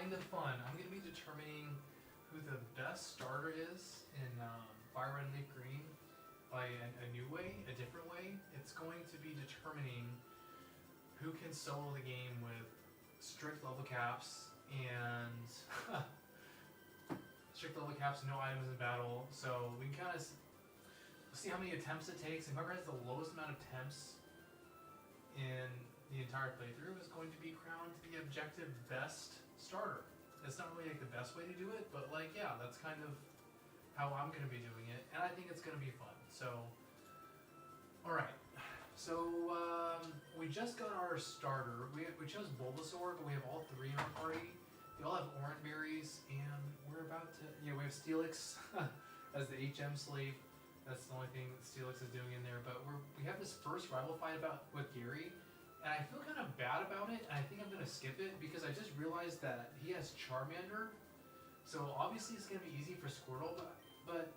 kind of fun. I'm going to be determining who the best starter is in Fire Red and Leaf Green by a new way, a different way. It's going to be determining who can solo the game with strict level caps and no items in battle. So we can kind of see how many attempts it takes, and whoever has the lowest amount of attempts in the entire playthrough is going to be crowned the objective best starter. It's not really like the best way to do it, but like, yeah, that's kind of how I'm going to be doing it, and I think it's going to be fun. So, alright. So, we just got our starter. We chose Bulbasaur, but we have all three in our party. They all have orange berries, and we're about to, we have Steelix as the HM slave. That's the only thing Steelix is doing in there, but we have this first rival fight with Gary, and I feel kind of bad about it, and I think I'm going to skip it because I just realized that he has Charmander, so obviously it's going to be easy for Squirtle, but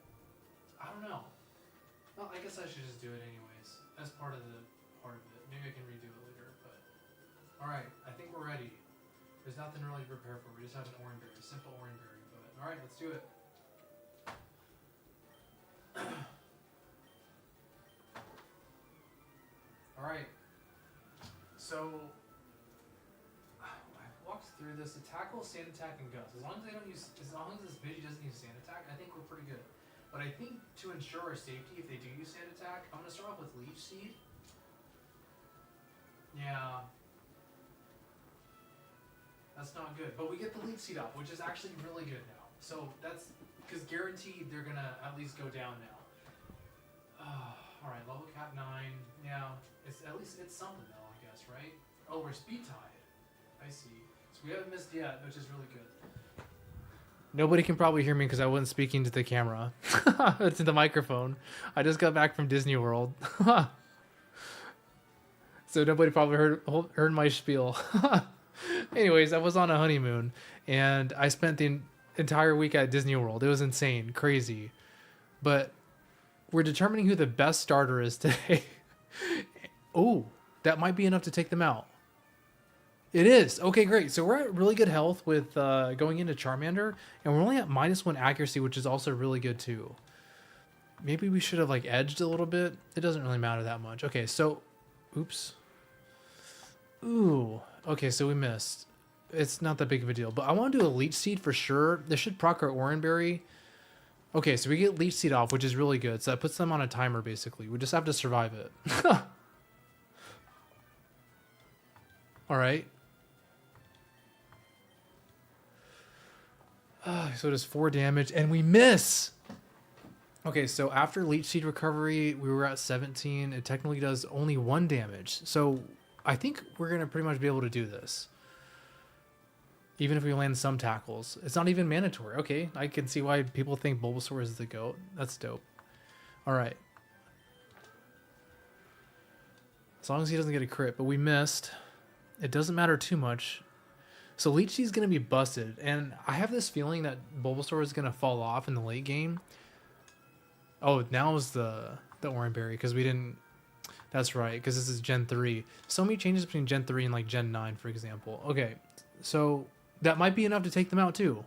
I don't know. Well, I guess I should just do it anyways, as part of it. Maybe I can redo it later, but alright, I think we're ready. There's nothing really to prepare for, we just have an orange berry, simple orange berry, but alright, let's do it. Alright, so I walked through this. Tackle, Sand Attack, and Gust. As long as this Pidgey doesn't use Sand Attack, I think we're pretty good. But I think to ensure our safety, if they do use Sand Attack, I'm going to start off with Leech Seed. Yeah. That's not good. But we get the Leech Seed up, which is actually really good now. So that's, because guaranteed they're going to at least go down now. Alright, level cap 9. Yeah, at least it's something though, I guess, right? Oh, we're speed tied. I see. So we haven't missed yet, which is really good. Nobody can probably hear me because I wasn't speaking to the camera. To the microphone. I just got back from Disney World. So nobody probably heard my spiel. Anyways, I was on a honeymoon, and I spent the entire week at Disney World. It was insane, crazy. But we're determining who the best starter is today. Oh, that might be enough to take them out. It is. Okay, great. So we're at really good health with going into Charmander, and we're only at -1 accuracy, which is also really good too. Maybe we should have like edged a little bit. It doesn't really matter that much. Okay, so, oops. Ooh. Okay, so we missed. It's not that big of a deal, but I want to do a Leech Seed for sure. This should proc our Oranberry. Okay, so we get Leech Seed off, which is really good. So that puts them on a timer, basically. We just have to survive it. All right. So it is 4 damage, and we miss! Okay, so after Leech Seed recovery, we were at 17. It technically does only 1 damage. So I think we're going to pretty much be able to do this. Even if we land some tackles. It's not even mandatory. Okay, I can see why people think Bulbasaur is the GOAT. That's dope. Alright. As long as he doesn't get a crit. But we missed. It doesn't matter too much. So Leech Seed is going to be busted. And I have this feeling that Bulbasaur is going to fall off in the late game. Oh, now is the Oranberry. Because we didn't... That's right. Because this is Gen 3. So many changes between Gen 3 and like Gen 9, for example. Okay. So... that might be enough to take them out too.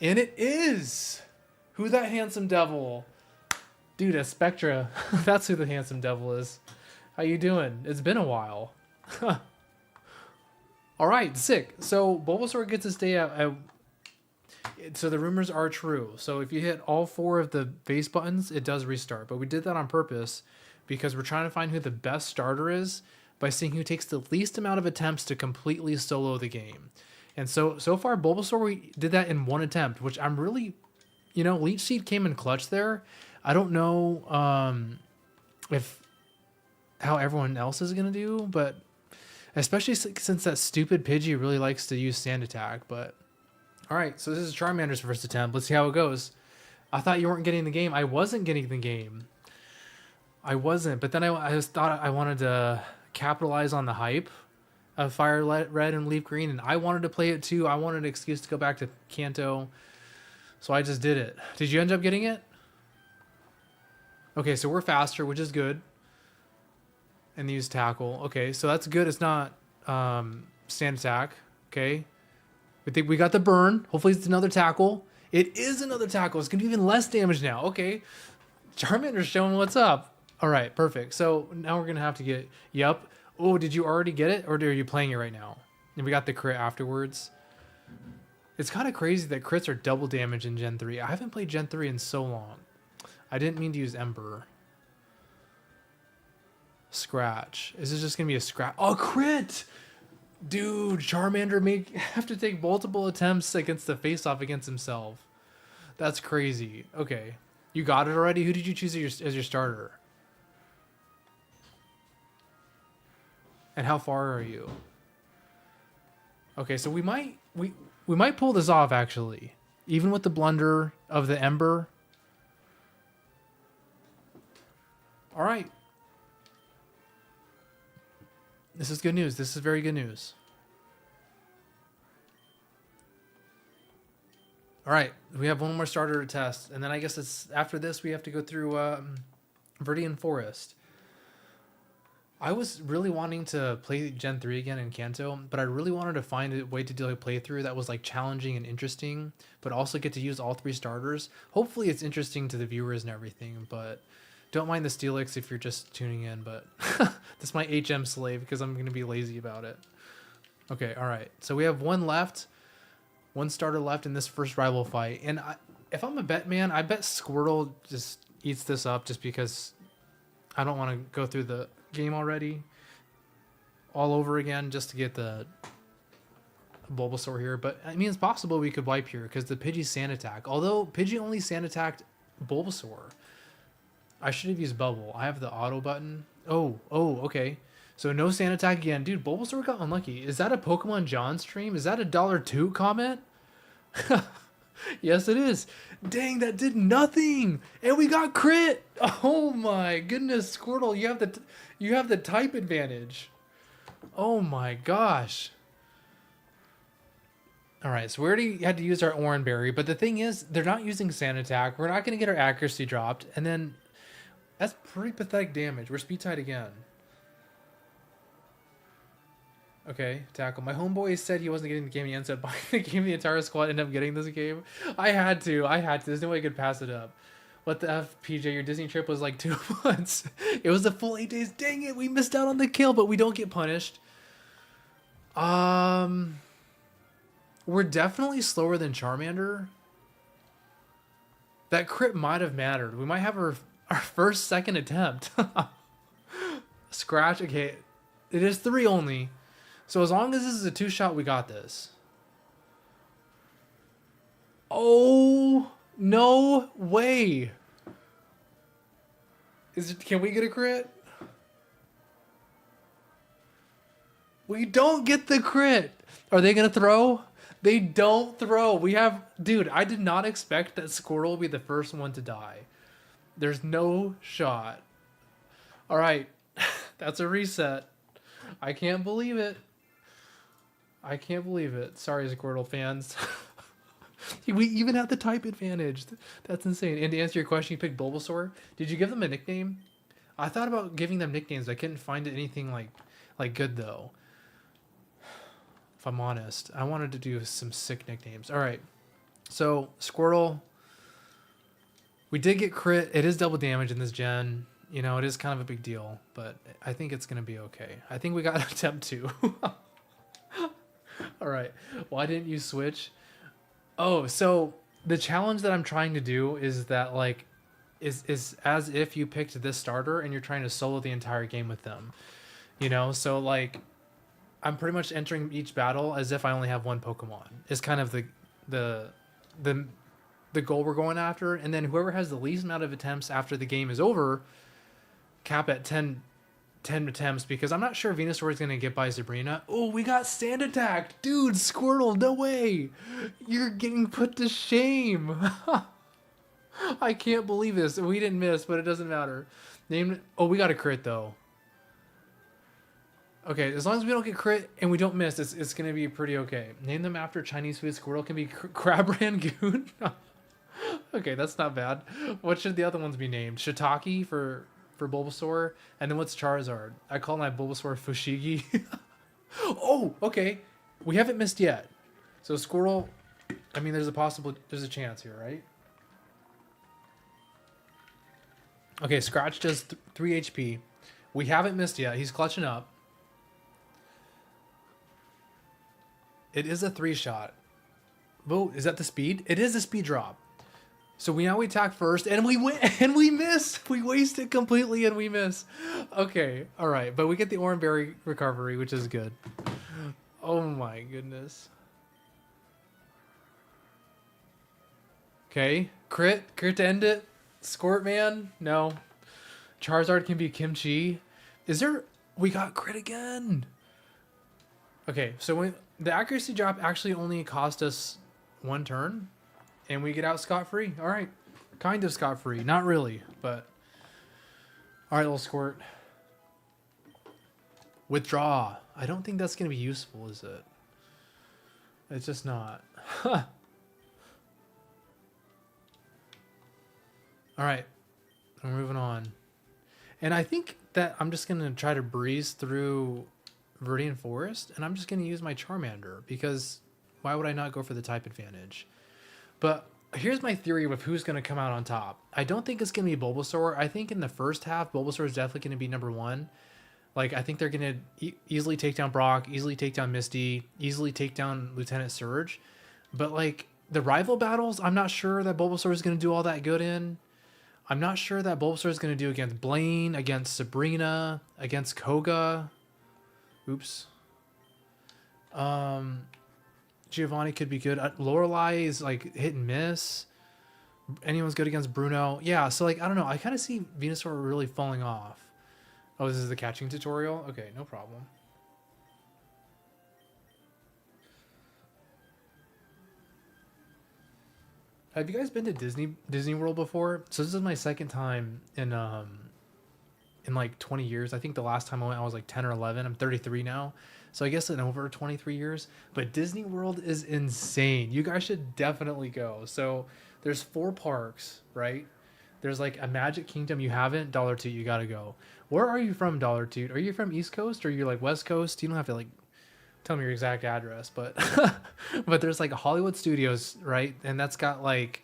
And it is! Who that handsome devil? Dude, a Spectra. That's who the handsome devil is. How you doing? It's been a while. Alright, sick. So Bulbasaur gets to stay out. So the rumors are true. So if you hit all 4 of the base buttons, it does restart. But we did that on purpose because we're trying to find who the best starter is by seeing who takes the least amount of attempts to completely solo the game. And so far, Bulbasaur, we did that in 1 attempt, which I'm really, Leech Seed came in clutch there. I don't know how everyone else is going to do, but especially since that stupid Pidgey really likes to use Sand Attack. But all right, so this is Charmander's first attempt. Let's see how it goes. I thought you weren't getting the game. I wasn't getting the game. I wasn't, but then I just thought I wanted to capitalize on the hype of Fire Red and Leaf Green, and I wanted to play it too. I wanted an excuse to go back to Kanto, so I just did it. Did you end up getting it? Okay, so we're faster, which is good. And they use Tackle. Okay, so that's good. It's not Sand Attack. Okay. We think we got the burn. Hopefully it's another tackle. It is another tackle. It's going to be even less damage now. Okay. Charmander's showing what's up. All right, perfect. So now we're going to have to get... Yep. Oh, did you already get it? Or are you playing it right now? And we got the crit afterwards. It's kind of crazy that crits are double damage in Gen 3. I haven't played Gen 3 in so long. I didn't mean to use Ember. Scratch. Is this just going to be a scratch? Oh, crit! Dude, Charmander may have to take multiple attempts against the face-off against himself. That's crazy. Okay. You got it already? Who did you choose as your starter? And how far are you? Okay, so we might pull this off, actually. Even with the blunder of the Ember. All right. This is good news. This is very good news. All right, we have one more starter to test, and then I guess it's after this we have to go through Viridian Forest. I was really wanting to play Gen 3 again in Kanto, but I really wanted to find a way to do a playthrough that was like challenging and interesting, but also get to use all 3 starters. Hopefully it's interesting to the viewers and everything, but don't mind the Steelix if you're just tuning in, but this is my HM slave because I'm going to be lazy about it. Okay, all right. So we have one starter left in this first rival fight. And if I'm a bet man, I bet Squirtle just eats this up just because I don't want to go through the game already all over again just to get the Bulbasaur here. But I mean, it's possible we could wipe here because the Pidgey Sand Attack. Although Pidgey only Sand Attacked Bulbasaur. I should have used Bubble. I have the auto button. Oh, okay. So no Sand Attack again. Dude, Bulbasaur got unlucky. Is that a Pokemon John stream? Is that a $2 comment? Yes, it is. Dang, that did nothing. And we got crit. Oh my goodness, Squirtle, you have the type advantage. Oh my gosh. All right, so we already had to use our Oran Berry, but the thing is, they're not using Sand Attack. We're not going to get our accuracy dropped, and then that's pretty pathetic damage. We're speed tied again. Okay, tackle. My homeboy said he wasn't getting the game. He ends up buying the game. The entire squad ended up getting this game. I had to. There's no way I could pass it up. What the F, PJ? Your Disney trip was like 2 months. It was a full 8 days. Dang it, we missed out on the kill, but we don't get punished. We're definitely slower than Charmander. That crit might have mattered. We might have our second attempt. Scratch. Okay, it is 3 only. So as long as this is a 2-shot, we got this. Oh, no way. Can we get a crit? We don't get the crit. Are they going to throw? They don't throw. Dude, I did not expect that Squirtle will be the first one to die. There's no shot. All right. That's a reset. I can't believe it. Sorry, Squirtle fans. We even have the type advantage. That's insane. And to answer your question, you picked Bulbasaur. Did you give them a nickname? I thought about giving them nicknames. I couldn't find anything like good though. If I'm honest, I wanted to do some sick nicknames. All right. So Squirtle, we did get crit. It is double damage in this gen. You know, it is kind of a big deal, but I think it's going to be okay. I think we got attempt 2. All right. Why didn't you switch? Oh, so the challenge that I'm trying to do is that is as if you picked this starter and you're trying to solo the entire game with them. You know, so I'm pretty much entering each battle as if I only have one Pokemon. Is kind of the goal we're going after, and then whoever has the least amount of attempts after the game is over, cap at 10 attempts, because I'm not sure Venusaur is going to get by Sabrina. Oh, we got Sand Attack. Dude, Squirtle, no way. You're getting put to shame. I can't believe this. We didn't miss, but it doesn't matter. Oh, we got a crit, though. Okay, as long as we don't get crit and we don't miss, it's going to be pretty okay. Name them after Chinese food. Squirtle can be Crab Rangoon. Okay, that's not bad. What should the other ones be named? Shiitake for Bulbasaur, and then what's Charizard? I call my Bulbasaur Fushigi. Oh, okay. We haven't missed yet. So Squirtle, I mean, there's a chance here, right? Okay, Scratch does 3 HP. We haven't missed yet. He's clutching up. It is a 3-shot. Whoa, is that the speed? It is a speed drop. So we attack first, and we win, and we miss. We waste it completely, and we miss. Okay, all right, but we get the Oran Berry recovery, which is good. Oh my goodness. Okay, crit to end it. Squirt Man, no. Charizard can be Kimchi. Is there? We got crit again. Okay, so the accuracy drop actually only cost us 1 turn, and we get out scot-free. All right, kind of scot-free, not really, but all right, little Squirt. Withdraw. I don't think that's gonna be useful, is it? It's just not. All right, we're moving on, and I think that I'm just gonna try to breeze through Viridian Forest, and I'm just going to use my Charmander, because why would I not go for the type advantage? But here's my theory of who's going to come out on top. I don't think it's going to be Bulbasaur. I think in the first half, Bulbasaur is definitely going to be number 1. Like, I think they're going to easily take down Brock, easily take down Misty, easily take down Lieutenant Surge. But, like, the rival battles, I'm not sure that Bulbasaur is going to do all that good in. I'm not sure that Bulbasaur is going to do against Blaine, against Sabrina, against Koga. Oops. Giovanni could be good. Lorelei is like hit and miss. Anyone's good against Bruno. Yeah, so like I don't know. I kind of see Venusaur really falling off. Oh, this is the catching tutorial? Okay, no problem. Have you guys been to Disney World before? So this is my second time in like 20 years. I think the last time I went I was like 10 or 11. I'm 33 now, so I guess in over 23 years. But Disney World is insane. You guys should definitely go. So there's 4 parks, right? There's like a Magic Kingdom. You haven't. Dollar Toot, you gotta go. Where are you from, Dollar Toot? Are you from East Coast or are you like West Coast? You don't have to like tell me your exact address, but but there's like Hollywood Studios, right? And that's got like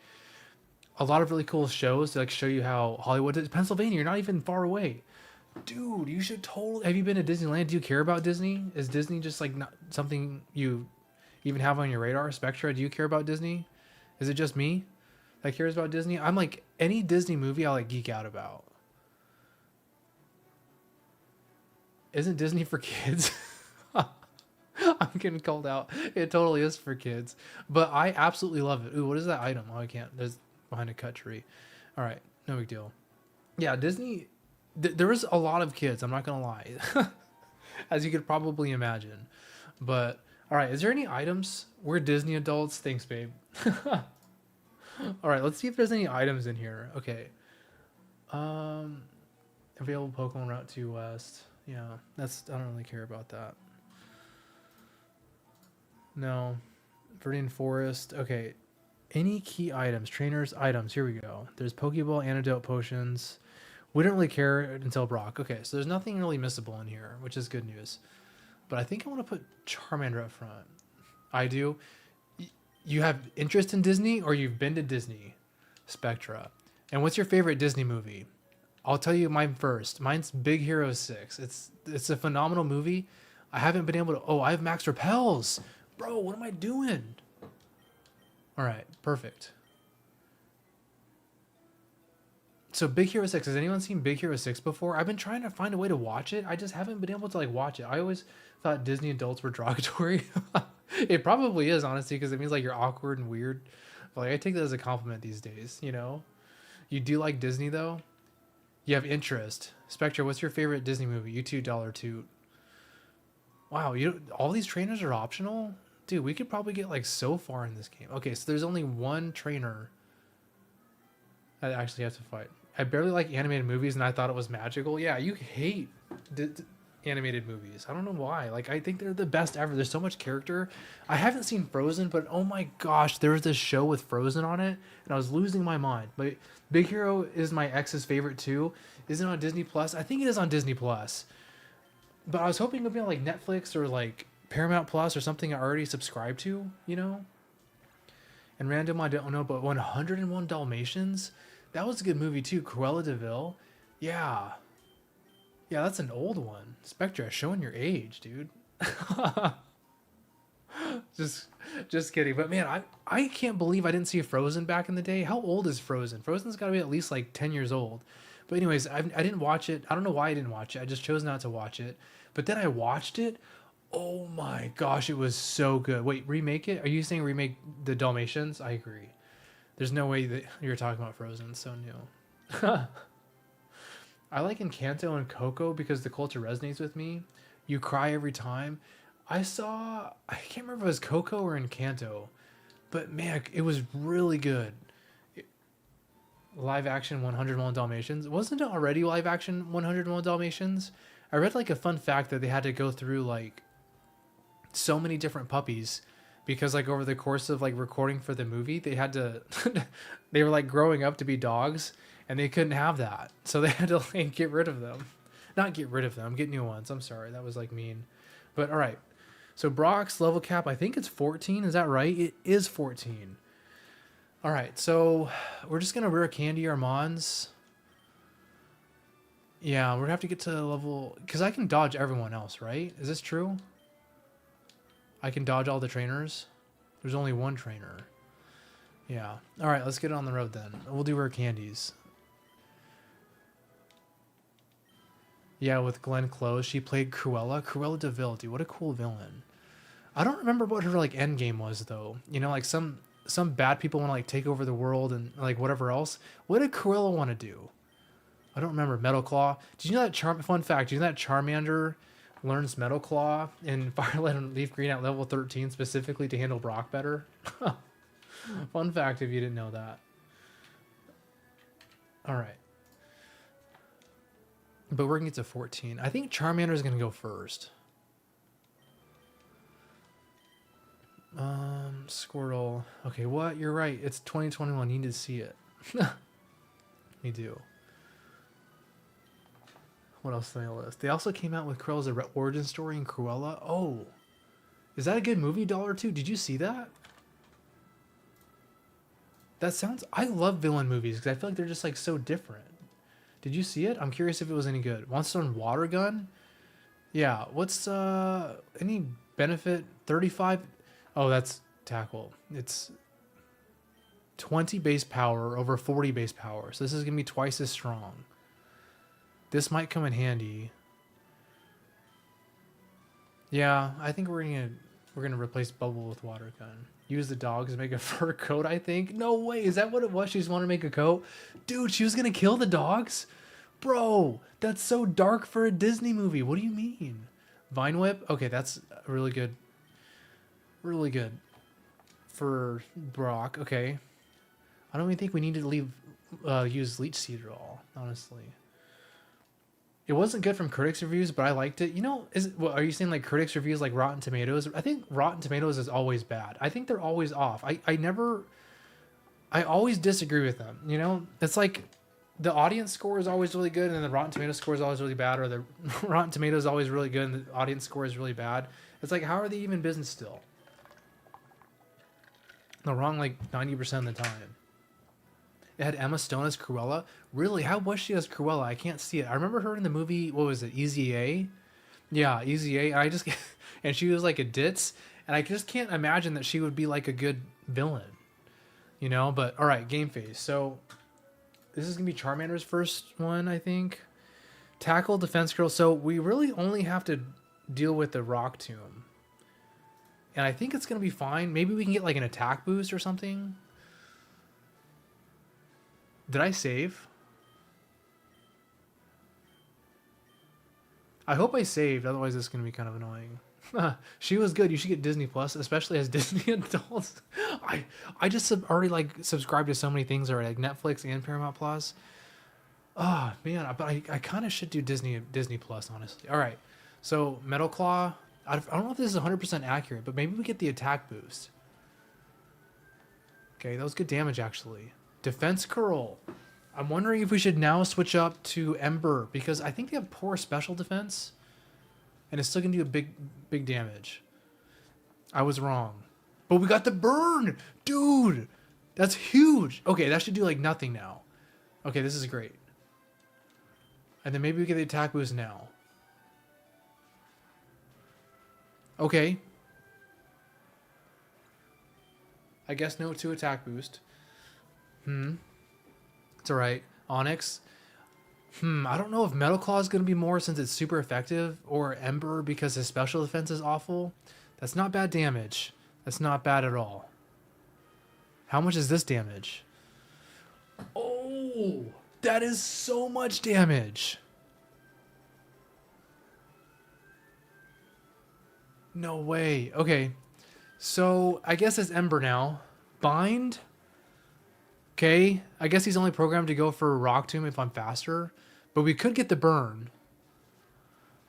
a lot of really cool shows to like show you how Hollywood is. Pennsylvania, you're not even far away. Dude, you should totally. Have you been to Disneyland? Do you care about Disney? Is Disney just like not something you even have on your radar? Spectra, do you care about Disney? Is it just me that cares about Disney? I'm like, any Disney movie I like geek out about. Isn't Disney for kids? I'm getting called out. It totally is for kids, but I absolutely love it. Ooh, what is that item? Oh, I can't. There's behind a cut tree. All right, no big deal. Yeah, Disney. There was a lot of kids, I'm not gonna lie, as you could probably imagine. But all right, is there any items? We're Disney adults. Thanks, babe. All right, let's see if there's any items in here. Okay. Available Pokemon Route 2 West. Yeah, I don't really care about that. No. Viridian Forest. Okay. Any key items, trainers, items. Here we go. There's Pokeball, Antidote, Potions. We don't really care until Brock. Okay, so there's nothing really missable in here, which is good news. But I think I want to put Charmander up front. I do. You have interest in Disney or you've been to Disney? Spectra. And what's your favorite Disney movie? I'll tell you mine first. Mine's Big Hero 6. It's a phenomenal movie. I haven't been able to... Oh, I have Max Repels. Bro, what am I doing? All right, perfect. So Big Hero 6, has anyone seen Big Hero 6 before? I've been trying to find a way to watch it. I just haven't been able to like watch it. I always thought Disney adults were derogatory. It probably is, honestly, because it means like you're awkward and weird. But like I take that as a compliment these days, you know? You do like Disney though? You have interest. Spectra, what's your favorite Disney movie? You too, Dollar Toot. Wow, all these trainers are optional? Dude, we could probably get like so far in this game. Okay, so there's only one trainer I actually have to fight. I barely like animated movies and I thought it was magical. Yeah, you hate animated movies. I don't know why. Like, I think they're the best ever. There's so much character. I haven't seen Frozen, but oh my gosh, there was this show with Frozen on it and I was losing my mind. But Big Hero is my ex's favorite too. Is it on Disney Plus? I think it is on Disney Plus. But I was hoping it would be on like Netflix or like Paramount Plus or something I already subscribed to, you know? And random, I don't know, but 101 Dalmatians, that was a good movie too. Cruella de Vil, yeah, yeah, that's an old one. Spectra, showing your age, dude. just, just kidding. But man, I can't believe I didn't see Frozen back in the day. How old is Frozen? Frozen's got to be at least like 10 years old. But anyways, I didn't watch it. I don't know why I didn't watch it. I just chose not to watch it. But then I watched it. Oh my gosh, it was so good. Wait, remake it? Are you saying remake the Dalmatians? I agree. There's no way that you're talking about Frozen. It's so new. I like Encanto and Coco because the culture resonates with me. You cry every time. I can't remember if it was Coco or Encanto, but man, it was really good. Live action 101 Dalmatians. Wasn't it already live action 101 Dalmatians? I read like a fun fact that they had to go through like so many different puppies because like over the course of like recording for the movie, they had to, they were like growing up to be dogs and they couldn't have that. So they had to like get rid of them. Not get rid of them, get new ones. I'm sorry. That was like mean. But all right. So Brock's level cap, I think it's 14. Is that right? It is 14. All right. So we're just going to rare candy Armands. Yeah, we're going to have to get to level... Because I can dodge everyone else, right? Is this true? I can dodge all the trainers? There's only one trainer. Yeah. All right, let's get on the road then. We'll do rare candies. Yeah, with Glenn Close, she played Cruella. Cruella de Vil, dude, what a cool villain. I don't remember what her like end game was though. You know, like some bad people want to like take over the world and like whatever else. What did Cruella want to do? I don't remember. Metal Claw. Did you know that fun fact? Did you know that Charmander learns Metal Claw in Firelight and Leaf Green at level 13 specifically to handle Brock better? Fun fact if you didn't know that. All right. But we're going to get to 14. I think Charmander is going to go first. Squirtle. Okay, what? You're right. It's 2021. You need to see it. We do. What else on the list? They also came out with Cruella's origin story in Cruella. Oh. Is that a good movie, $2? Did you see that? That sounds... I love villain movies because I feel like they're just like so different. Did you see it? I'm curious if it was any good. Monster and Water Gun? Yeah. What's any benefit? 35? Oh, that's tackle. It's 20 base power over 40 base power. So this is going to be twice as strong. This might come in handy. Yeah, I think we're gonna replace Bubble with Water Gun. Use the dogs to make a fur coat, I think. No way, is that what it was? She just wanted to make a coat? Dude, she was gonna kill the dogs? Bro, that's so dark for a Disney movie. What do you mean? Vine Whip? Okay, that's really good. Really good. For Brock, okay. I don't even think we need to use Leech Seed at all, honestly. It wasn't good from critics reviews, but I liked it. You know, are you saying like critics reviews like Rotten Tomatoes? I think Rotten Tomatoes is always bad. I think they're always off. I always disagree with them. You know, it's like the audience score is always really good and the Rotten Tomatoes score is always really bad, or the Rotten Tomatoes is always really good and the audience score is really bad. It's like, how are they even in business still? They're wrong like 90% of the time. It had Emma Stone as Cruella. Really? How was she as Cruella? I can't see it. I remember her in the movie, what was it, Easy A? Yeah, Easy A. And she was like a ditz. And I just can't imagine that she would be like a good villain. You know? But, alright, game phase. So, this is going to be Charmander's first one, I think. Tackle, Defense Curl. So, we really only have to deal with the Rock Tomb. And I think it's going to be fine. Maybe we can get like an attack boost or something. Did I save? I hope I saved, otherwise it's going to be kind of annoying. She was good. You should get Disney Plus, especially as Disney adults. I just already like subscribed to so many things already, like Netflix and Paramount Plus. Oh, man, but I kind of should do Disney Plus, honestly. All right, so Metal Claw. I don't know if this is 100% accurate, but maybe we get the attack boost. Okay, that was good damage, actually. Defense Curl. I'm wondering if we should now switch up to Ember, because I think they have poor special defense, and it's still going to do a big damage. I was wrong. But we got the burn! Dude! That's huge! Okay, that should do like nothing now. Okay, this is great. And then maybe we get the attack boost now. Okay. I guess no 2 attack boost. It's alright. Onyx. I don't know if Metal Claw is going to be more since it's super effective, or Ember because his special defense is awful. That's not bad damage. That's not bad at all. How much is this damage? Oh, that is so much damage. No way. Okay. So I guess it's Ember now. Bind. Okay. I guess he's only programmed to go for Rock Tomb if I'm faster. But we could get the burn.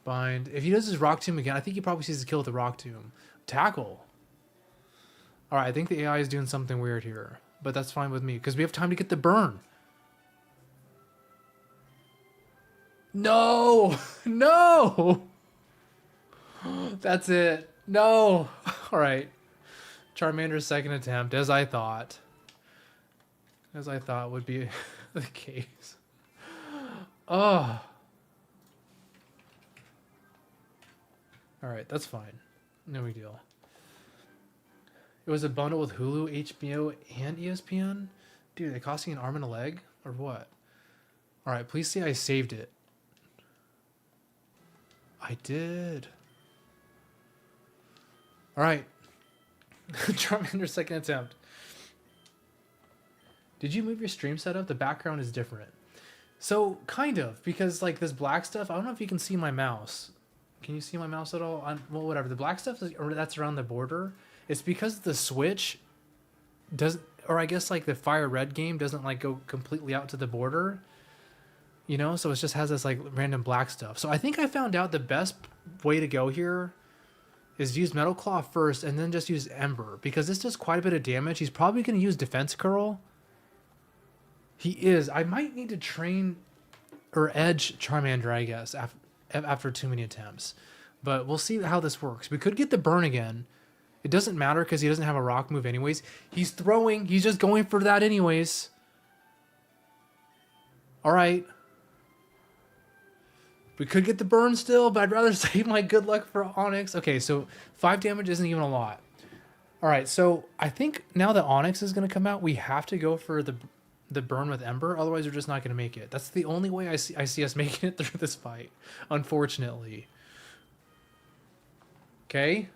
Bind. If he does his Rock Tomb again, I think he probably sees the kill with the Rock Tomb. Tackle. Alright, I think the AI is doing something weird here. But that's fine with me, because we have time to get the burn. No! No! That's it. No! Alright. Charmander's second attempt, as I thought. As I thought would be the case. Oh. Alright, that's fine. No big deal. It was a bundle with Hulu, HBO, and ESPN? Dude, they cost you an arm and a leg? Or what? Alright, please say I saved it. I did. Alright. Charmander's second attempt. Did you move your stream setup? The background is different. So, kind of, because like this black stuff, I don't know if you can see my mouse. Can you see my mouse at all? Well, whatever. The black stuff that's around the border, it's because the Switch doesn't, or I guess like the Fire Red game doesn't like go completely out to the border, you know? So it just has this like random black stuff. So I think I found out the best way to go here is use Metal Claw first and then just use Ember, because this does quite a bit of damage. He's probably going to use Defense Curl. He is. I might need to train or edge Charmander, I guess, after too many attempts. But we'll see how this works. We could get the burn again. It doesn't matter because he doesn't have a rock move anyways. He's throwing. He's just going for that anyways. All right. We could get the burn still, but I'd rather save my good luck for Onyx. Okay, so 5 damage isn't even a lot. All right, so I think now that Onyx is going to come out, we have to go for the burn with Ember. Otherwise, we're just not going to make it. That's the only way I see us making it through this fight, unfortunately. Okay.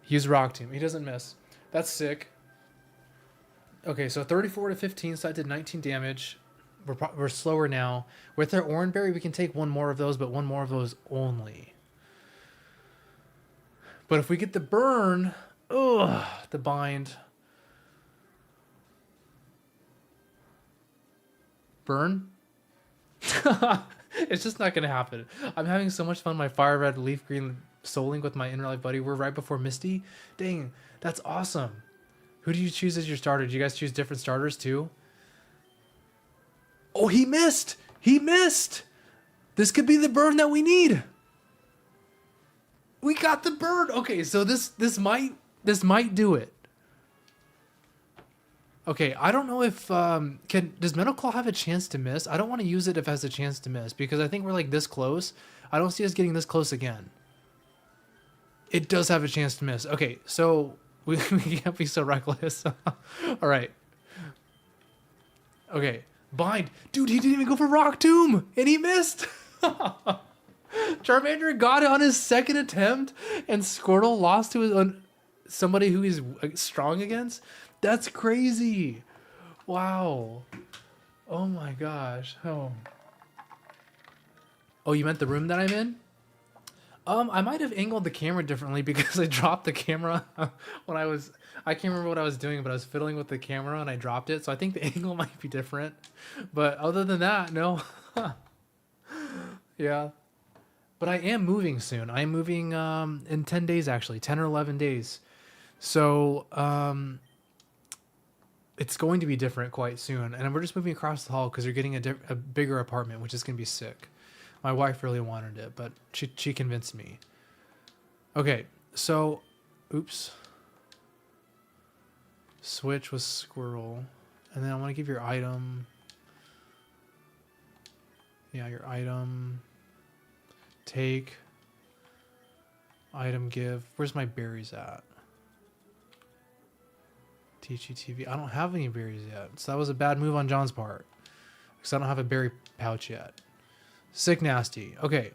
Use Rock Tomb. He doesn't miss. That's sick. Okay, so 34 to 15, so I did 19 damage. We're slower now. With our Oranberry, we can take one more of those, but one more of those only. But if we get the burn, ugh, the bind. Burn? It's just not going to happen. I'm having so much fun. My Fire Red, Leaf Green Soul Link with my Inner Life buddy. We're right before Misty. Dang, that's awesome. Who do you choose as your starter? Do you guys choose different starters too? Oh, he missed! He missed! This could be the burn that we need. We got the burn. Okay, so this might do it. Okay, I don't know if does Metal Claw have a chance to miss? I don't want to use it if it has a chance to miss because I think we're like this close. I don't see us getting this close again. It does have a chance to miss. Okay, so we can't be so reckless. All right. Okay, bind. Dude, he didn't even go for Rock Tomb and he missed. Charmander got it on his second attempt and Squirtle lost to somebody who he's strong against. That's crazy. Wow. Oh my gosh. Oh, you meant the room that I'm in? I might have angled the camera differently because I dropped the camera when I can't remember what I was doing, but I was fiddling with the camera and I dropped it. So I think the angle might be different. But other than that, no. Yeah. But I am moving soon. I am moving in 10 days, actually. 10 or 11 days. So it's going to be different quite soon. And we're just moving across the hall because you're getting a bigger apartment, which is going to be sick. My wife really wanted it, but she convinced me. Okay, so, oops. Switch was squirrel. And then I want to give your item. Yeah, your item. Take. Item give. Where's my berries at? Teach you TV. I don't have any berries yet. So that was a bad move on John's part. Because I don't have a berry pouch yet. Sick nasty. Okay.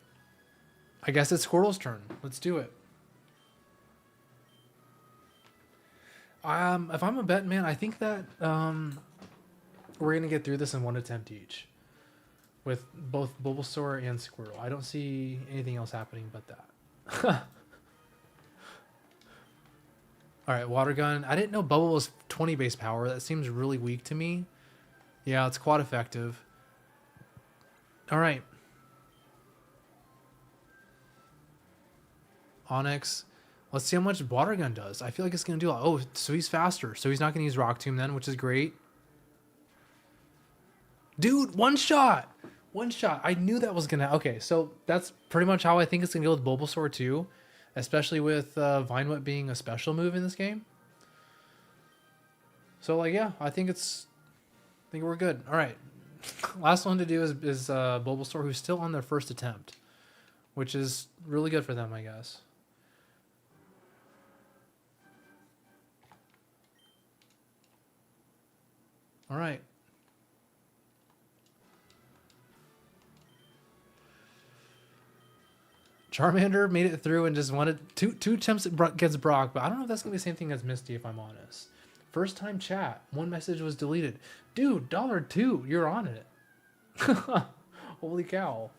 I guess it's Squirrel's turn. Let's do it. If I'm a bet man, I think that we're gonna get through this in one attempt each, with both Bulbasaur and Squirtle. I don't see anything else happening but that. All right, Water Gun. I didn't know Bubble was 20 base power. That seems really weak to me. Yeah, it's quite effective. All right. Onyx. Let's see how much Water Gun does. I feel like it's going to do a lot. Oh, so he's faster. So he's not going to use Rock Tomb then, which is great. Dude, one shot. One shot. I knew that was going to... Okay, so that's pretty much how I think it's going to go with Bulbasaur too. Especially with Vine Whip being a special move in this game. So, like, yeah, I think we're good. All right. Last one to do is Bulbasaur, who's still on their first attempt. Which is really good for them, I guess. All right. Charmander made it through and just wanted two attempts against Brock, but I don't know if that's going to be the same thing as Misty, if I'm honest. First time chat. One message was deleted. Dude, $2, you're on it. Holy cow.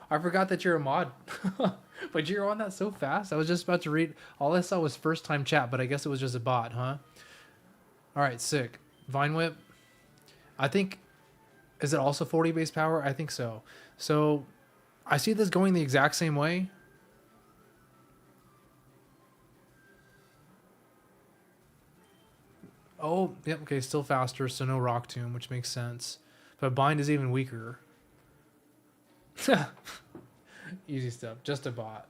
I forgot that you're a mod. But you're on that so fast. I was just about to read. All I saw was first time chat, but I guess it was just a bot, huh? All right, sick. Vine Whip. I think, is it also 40 base power? I think so. So I see this going the exact same way. Oh, yep, okay, still faster, so no Rock Tomb, which makes sense. But Bind is even weaker. Easy stuff, just a bot.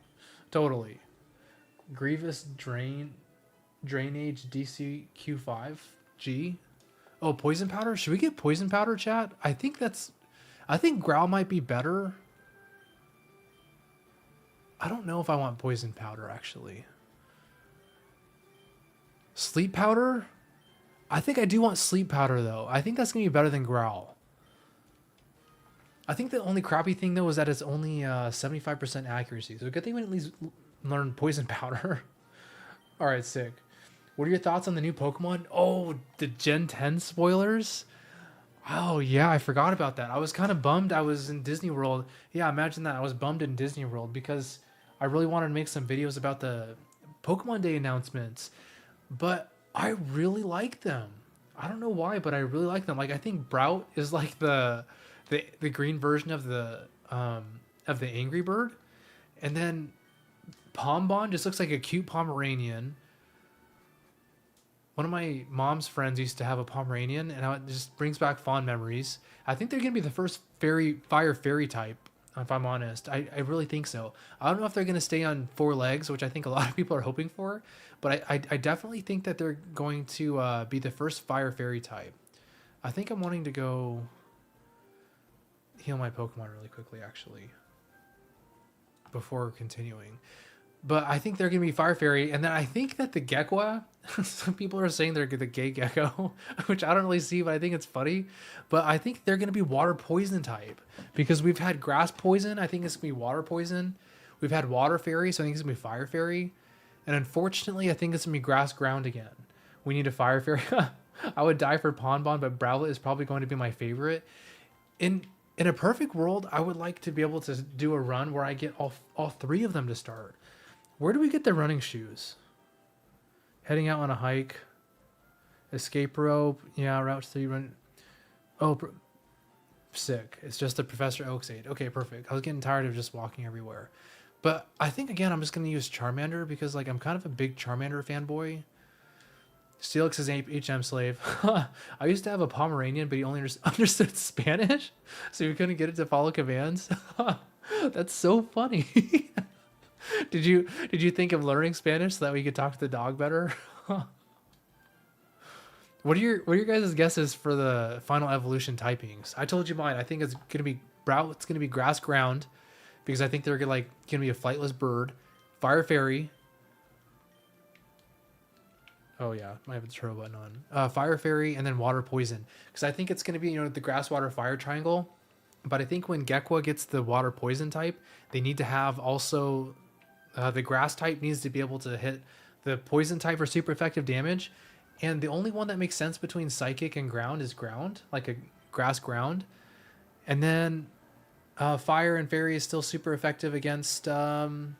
Totally. Grievous Drainage DC Q5G. Oh, Poison Powder? Should we get Poison Powder, chat? I think Growl might be better. I don't know if I want Poison Powder, actually. Sleep Powder? I think I do want Sleep Powder, though. I think that's going to be better than Growl. I think the only crappy thing, though, is that it's only 75% accuracy. So good thing we at least learn Poison Powder. All right, sick. What are your thoughts on the new Pokemon? Oh, the Gen 10 spoilers? Oh, yeah, I forgot about that. I was kind of bummed I was in Disney World. Yeah, imagine that. I was bummed in Disney World because I really wanted to make some videos about the Pokemon Day announcements. But I really like them. I don't know why, but I really like them. Like, I think Brout is like the green version of the Angry Bird. And then Pombon just looks like a cute Pomeranian. One of my mom's friends used to have a Pomeranian, and it just brings back fond memories. I think they're going to be the first fire fairy type, if I'm honest. I really think so. I don't know if they're going to stay on 4 legs, which I think a lot of people are hoping for, but I definitely think that they're going to be the first fire fairy type. I think I'm wanting to go heal my Pokemon really quickly, actually, before continuing. But I think they're going to be Fire Fairy. And then I think that the Gekwa, some people are saying they're the gay gecko, which I don't really see, but I think it's funny. But I think they're going to be Water Poison type. Because we've had Grass Poison. I think it's going to be Water Poison. We've had Water Fairy, so I think it's going to be Fire Fairy. And unfortunately, I think it's going to be Grass Ground again. We need a Fire Fairy. I would die for Ponbon, but Browlet is probably going to be my favorite. In a perfect world, I would like to be able to do a run where I get all 3 of them to start. Where do we get the running shoes? Heading out on a hike. Escape rope. Yeah, Route 3 run. Oh, sick. It's just the Professor Oak's aid. Okay, perfect. I was getting tired of just walking everywhere. But I think, again, I'm just going to use Charmander because, like, I'm kind of a big Charmander fanboy. Steelix is an HM slave. I used to have a Pomeranian, but he only understood Spanish, so we couldn't get it to follow commands. That's so funny. Did you think of learning Spanish so that we could talk to the dog better? What are your guys' guesses for the final evolution typings? I told you mine. I think it's gonna be Brout. It's gonna be grass ground, because I think they're gonna be a flightless bird. Fire fairy. Oh yeah, I have the turbo button on. Fire fairy and then water poison, because I think it's gonna be the grass water fire triangle. But I think when Gekwa gets the water poison type, they need to have also the grass type needs to be able to hit the poison type for super effective damage. And the only one that makes sense between psychic and ground is ground, like a grass ground. And then fire and fairy is still super effective against grass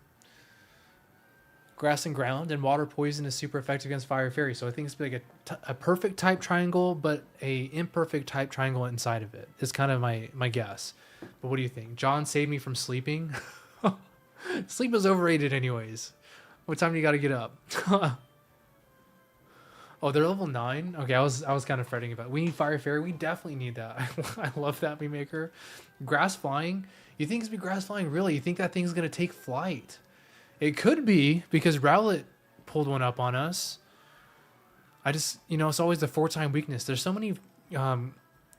and ground, and water poison is super effective against fire fairy. So I think it's like a perfect type triangle, but a imperfect type triangle inside of it is kind of my guess. But what do you think? John saved me from sleeping. Sleep is overrated anyways. What time do you got to get up? Oh, they're level 9? Okay, I was kind of fretting about it. We need fire fairy. We definitely need that. I love that we maker. Grass flying. You think it's be grass flying? Really? You think that thing's going to take flight? It could be, because Rowlet pulled one up on us. I just, it's always the 4-time weakness. There's so many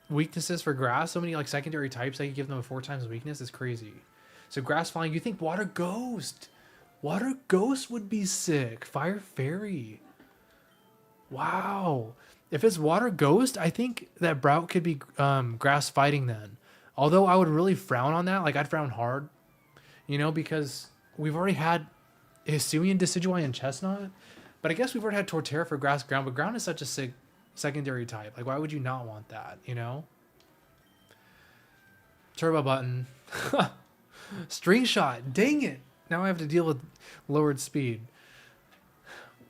weaknesses for grass, so many like secondary types I could give them a 4 times weakness. It's crazy. So grass flying, you think water ghost. Water ghost would be sick. Fire fairy. Wow. If it's water ghost, I think that Brout could be grass fighting then. Although I would really frown on that. Like, I'd frown hard, because we've already had Hisuian, Decidueye, and Chestnut. But I guess we've already had Torterra for grass ground. But ground is such a sick secondary type. Like, why would you not want that, Turbo button. String shot. Dang it. Now I have to deal with lowered speed.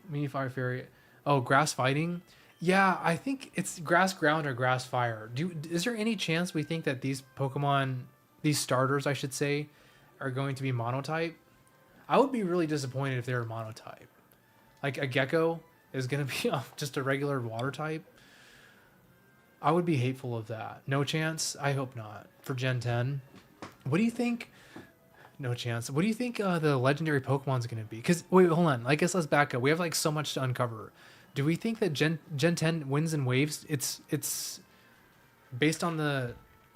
Mini Fire Fairy. Oh, grass fighting? Yeah, I think it's grass ground or grass fire. Is there any chance we think that these Pokemon, these starters, I should say, are going to be monotype? I would be really disappointed if they were monotype. Like a Gecko is going to be just a regular water type. I would be hateful of that. No chance? I hope not. For Gen 10. What do you think? No chance. What do you think the legendary Pokemon is going to be? Because, wait, hold on. I guess let's back up. We have like so much to uncover. Do we think that Gen 10 Winds and Waves, it's based on the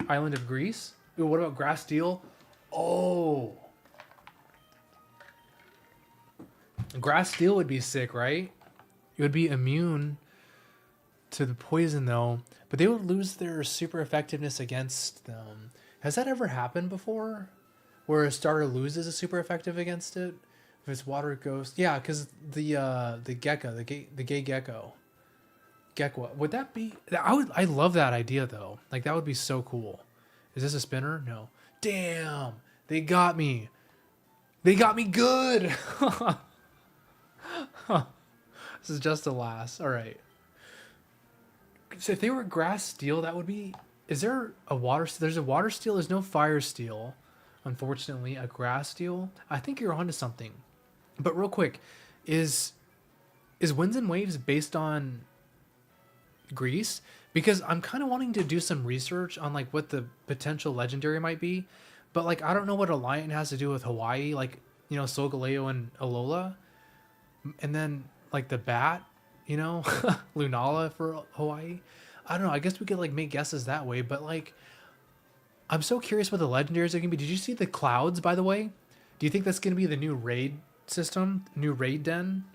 island of Greece? Ooh, what about Grass Steel? Oh. Grass Steel would be sick, right? It would be immune to the poison, though. But they would lose their super effectiveness against them. Has that ever happened before? Where a starter loses a super effective against it? If it's water ghost. Yeah, because the gecko, the gay gecko. Gekwa. Would that be... I love that idea, though. Like, that would be so cool. Is this a spinner? No. Damn! They got me. They got me good! This is just a last. Alright. So if they were grass steel, that would be... Is there a water... There's a water steel. There's no fire steel. Unfortunately, a grass steel. I think you're onto something. But real quick, is Winds and Waves based on Greece? Because I'm kind of wanting to do some research on like what the potential legendary might be. But like I don't know what Alliant has to do with Hawaii, like Solgaleo and Alola. And then like the bat, Lunala for Hawaii. I don't know. I guess we could like make guesses that way, but like I'm so curious what the legendaries are going to be. Did you see the clouds, by the way? Do you think that's going to be the new raid system? New raid den?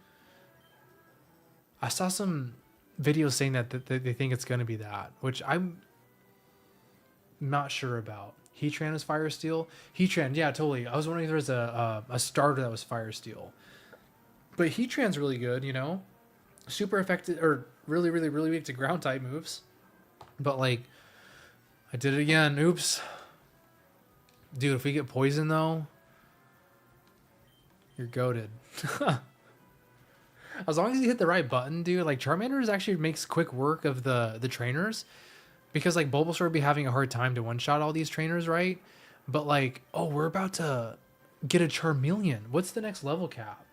I saw some videos saying that they think it's going to be that, which I'm not sure about. Heatran is Fire Steel? Heatran, yeah, totally. I was wondering if there was a starter that was Fire Steel. But Heatran's really good, Super effective, or really, really, really weak to ground type moves. But like... I did it again. Oops. Dude, if we get poison, though, you're goated. As long as you hit the right button, dude. Like, Charmander actually makes quick work of the trainers. Because, like, Bulbasaur would be having a hard time to one-shot all these trainers, right? But, like, oh, we're about to get a Charmeleon. What's the next level cap?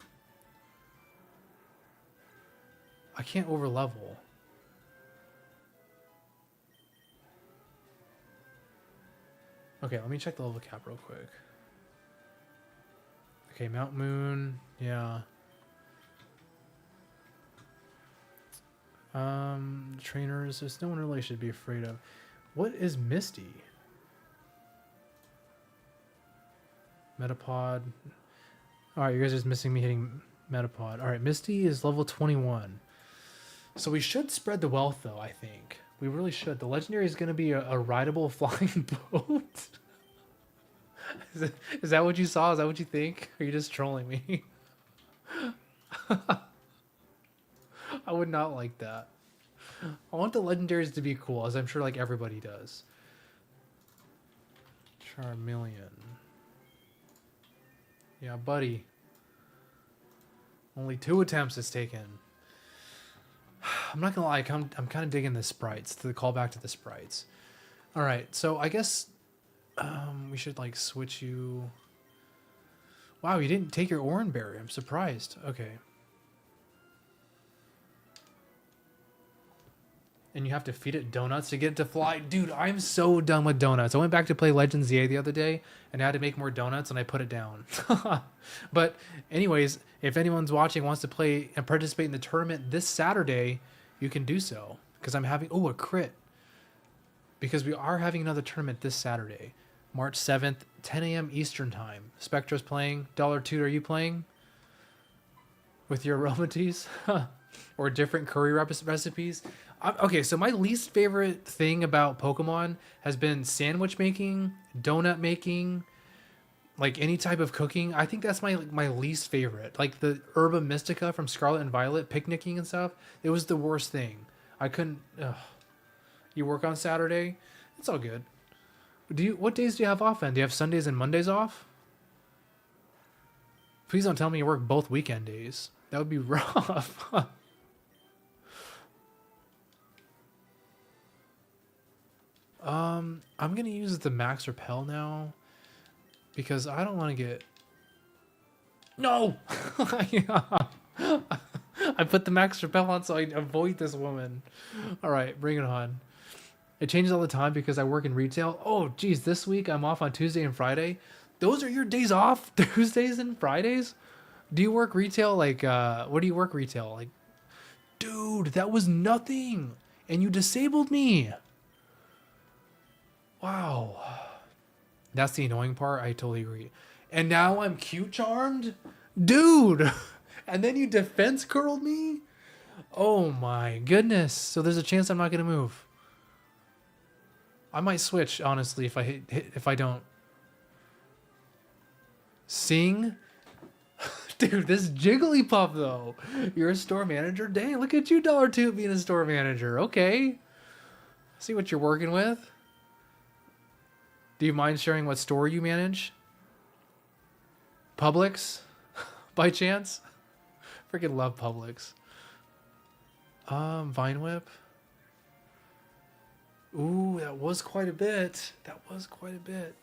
I can't over-level. Okay, let me check the level cap real quick. Okay, Mount Moon. Yeah. Trainers. There's no one really should be afraid of. What is Misty? Metapod. Alright, you guys are just missing me hitting Metapod. Alright, Misty is level 21. So we should spread the wealth, though, I think. We really should. The legendary is going to be a rideable flying boat. Is that what you saw? Is that what you think? Or are you just trolling me? I would not like that. I want the legendaries to be cool, as I'm sure like everybody does. Charmeleon. Yeah, buddy. Only 2 attempts is taken. I'm not gonna lie, I'm kind of digging the sprites, the callback to the sprites. All right, so I guess we should like switch you. Wow, you didn't take your Oran Berry. I'm surprised. Okay. And you have to feed it donuts to get it to fly. Dude, I'm so done with donuts. I went back to play Legends EA the other day and I had to make more donuts and I put it down. But anyways, if anyone's watching wants to play and participate in the tournament this Saturday, you can do so. Because I'm having, a crit. Because we are having another tournament this Saturday. March 7th, 10 a.m. Eastern Time. Spectra's playing. $2, are you playing? With your aromaties? Or different curry recipes? Okay, so my least favorite thing about Pokemon has been sandwich making, donut making, like any type of cooking. I think that's my least favorite. Like the Herba Mystica from Scarlet and Violet, picnicking and stuff. It was the worst thing. I couldn't. Ugh. You work on Saturday? It's all good. What days do you have off then? Do you have Sundays and Mondays off? Please don't tell me you work both weekend days. That would be rough. I'm gonna use the Max Repel now because I don't want to get. No. I put the Max Repel on so I avoid this woman. All right, bring it on. It changes all the time because I work in retail. Oh, geez, this week I'm off on Tuesday and Friday. Those are your days off, Tuesdays and Fridays? Do you work retail? Like, what do you work retail? Like, dude, that was nothing. And you disabled me. Wow. That's the annoying part. I totally agree. And now I'm cute charmed? Dude. And then you defense curled me? Oh my goodness. So there's a chance I'm not going to move. I might switch, honestly, if I don't. Sing? Dude, this Jigglypuff, though. You're a store manager? Dang, look at you, $2 being a store manager. Okay. See what you're working with. Do you mind sharing what store you manage? Publix? By chance? Freaking love Publix. Vine Whip. Ooh, that was quite a bit. That was quite a bit.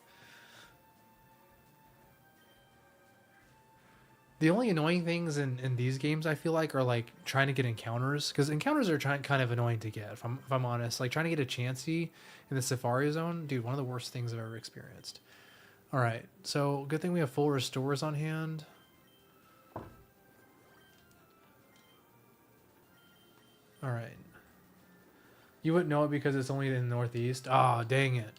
The only annoying things in these games, I feel like, are like trying to get encounters. Because encounters are kind of annoying to get, if I'm honest. Like trying to get a Chansey in the Safari Zone. Dude, one of the worst things I've ever experienced. Alright, so good thing we have full restores on hand. Alright. You wouldn't know it because it's only in the Northeast. Ah, dang it.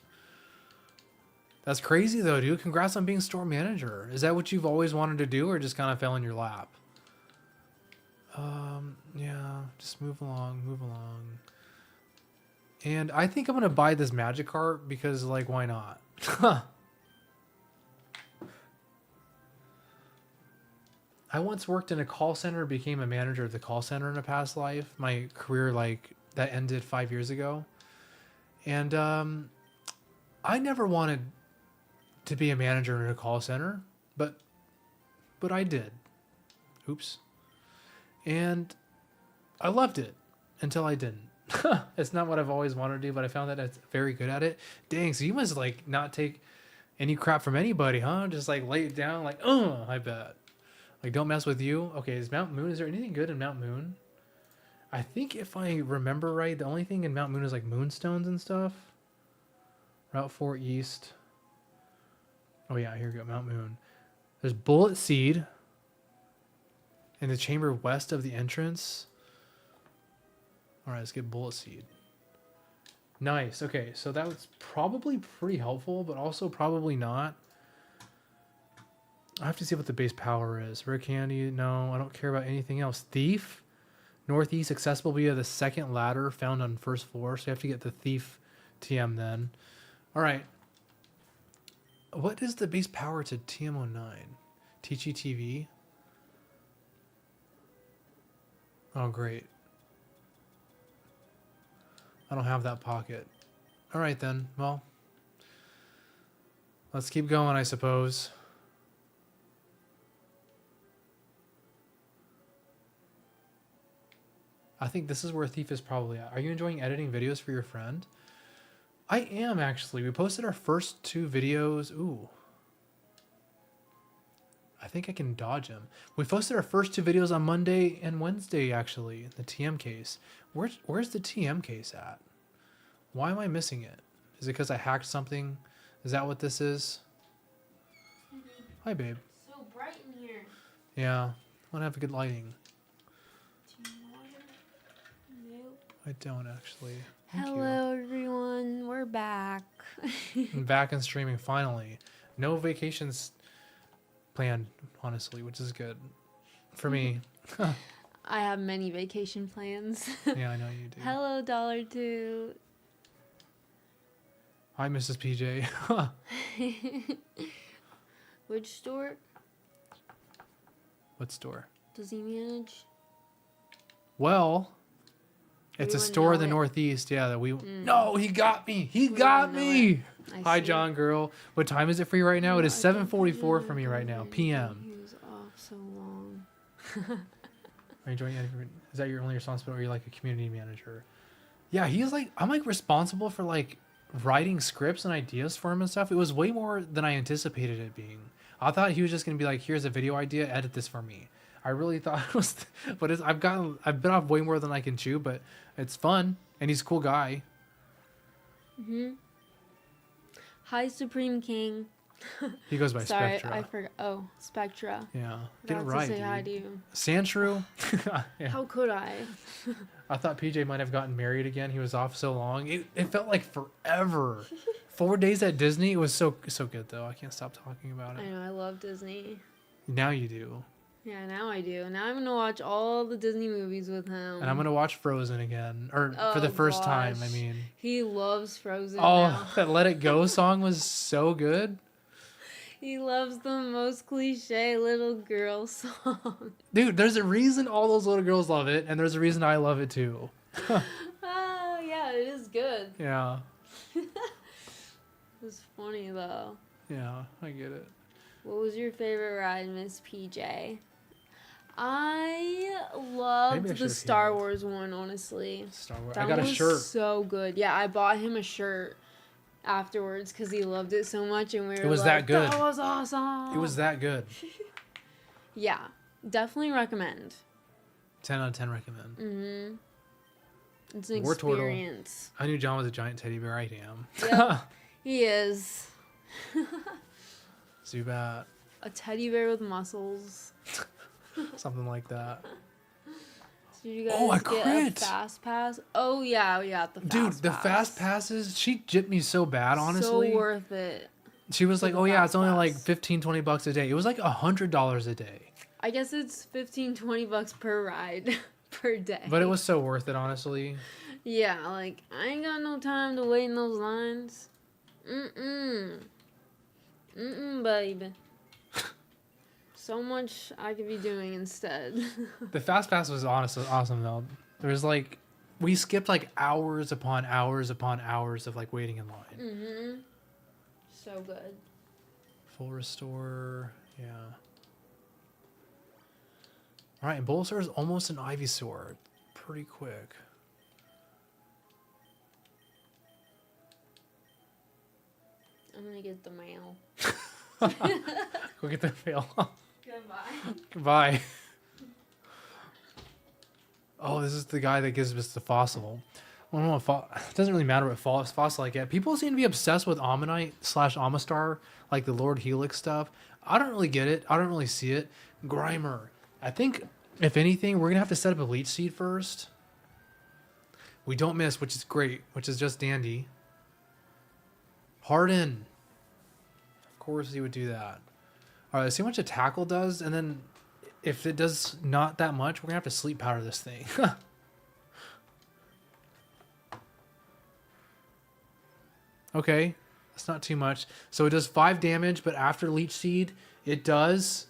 That's crazy though, dude. Congrats on being store manager. Is that what you've always wanted to do or just kind of fell in your lap? Yeah, just move along, move along. And I think I'm going to buy this Magikarp because, like, why not? I once worked in a call center, became a manager of the call center in a past life. My career, like, that ended 5 years ago. And I never wanted to be a manager in a call center, but I did. Oops. And I loved it until I didn't. It's not what I've always wanted to do, but I found that it's very good at it. Dang, so you must like not take any crap from anybody, huh? Just like lay it down like, I bet. Like don't mess with you. Okay, is Mount Moon, is there anything good in Mount Moon? I think if I remember right, the only thing in Mount Moon is like moonstones and stuff. Route 4 East. Oh yeah, here we go, Mount Moon. There's Bullet Seed in the chamber west of the entrance. All right, let's get Bullet Seed. Nice. Okay, so that was probably pretty helpful, but also probably not. I have to see what the base power is. Rare Candy, no, I don't care about anything else. Thief, Northeast, accessible via the second ladder found on first floor. So you have to get the Thief TM then. All right. What is the base power to TM09? Teachy TV? Oh, great. I don't have that pocket. All right, then. Well, let's keep going, I suppose. I think this is where Thief is probably at. Are you enjoying editing videos for your friend? I am, actually. We posted our first 2 videos. Ooh. I think I can dodge him. We posted our first 2 videos on Monday and Wednesday, actually, in the TM case. Where's the TM case at? Why am I missing it? Is it because I hacked something? Is that what this is? Hi, babe. So bright in here. Yeah. I want to have good lighting. Do you want water? Nope. I don't, actually. Thank Hello, everyone. We're back. you. I'm back and streaming, finally. No vacations planned, honestly, which is good. For me. I have many vacation plans. Yeah, I know you do. Hello, $2. Hi, Mrs. PJ. Which store What store? does he manage? Well, it's a wouldn't store in know the it. Northeast. Yeah, that we. No, he got me. He We got wouldn't know me. I Hi, see. John girl. What time is it for you right now? It is I don't 7:44 know. for me right now. PM. He was off so long. Are you enjoying it? Is that your only responsibility, or are you like a community manager? Yeah, he's like, I'm like responsible for like writing scripts and ideas for him and stuff. It was way more than I anticipated it being. I thought he was just gonna be like, here's a video idea, edit this for me. I really thought it was, but I've been off way more than I can chew, but it's fun and he's a cool guy. Hi, Supreme King. He goes by Sorry, Spectra. I forgot. Oh, Spectra. Yeah, get it Forgot right, to say hi to dude. you. Sandshrew. Yeah. How could I? I thought PJ might have gotten married again. He was off so long. It felt like forever. 4 days at Disney. It was so good though. I can't stop talking about I it. know, I love Disney. Now you do. Yeah, now I do. Now I'm gonna watch all the Disney movies with him. And I'm gonna watch Frozen again, or for the Oh, first time. I gosh. mean, He loves Frozen oh, now. that Let It Go song was so good, He loves the most cliche little girl song. dude. There's a reason all those little girls love it, and there's a reason I love it too. Oh, yeah, it is good. Yeah, It's funny, though. yeah, I get it. What was your favorite ride, Miss PJ? I loved Maybe I the should've Star healed. Wars one, honestly. Star Wars. That I got a one was shirt. so good. Yeah, I bought him a shirt afterwards because he loved it so much, and we were was like, that good. That was awesome. It was that good. Yeah, definitely recommend. 10 out of 10 recommend. It's an War Turtle. experience. I knew John was a giant teddy bear. I am. Yep, he is. Zubat. A teddy bear with muscles. Something like that. Did you guys Oh, I get crit. a fast pass? Oh yeah, we got the fast Dude, pass. the fast passes, she gypped me so bad, honestly. So worth it. She was like, the oh yeah, fast it's only like pass. 15, 20 bucks a day. It was like $100 a day. I guess it's 15, 20 bucks per ride per day. But it was so worth it, honestly. Yeah, like I ain't got no time to wait in those lines. Babe. So much I could be doing instead. The fast pass was honestly awesome though. There was like, we skipped like hours upon hours upon hours of like waiting in line. So good. Full restore, yeah. All right, and Bulbasaur is almost an Ivysaur. Pretty quick. I'm gonna get the mail. Go get the fail. Goodbye. Goodbye. Oh, this is the guy that gives us the fossil. I don't know if it doesn't really matter what fossil I get. People seem to be obsessed with Ammonite / Amistar, like the Lord Helix stuff. I don't really get it. I don't really see it. Grimer. I think, if anything, we're going to have to set up a leech seed first. We don't miss, which is great, which is just dandy. Harden. Of course he would do that. All right, let's see how much a tackle does, and then if it does not that much, we're going to have to sleep powder this thing. Okay, that's not too much. So it does 5 damage, but after leech seed, it does...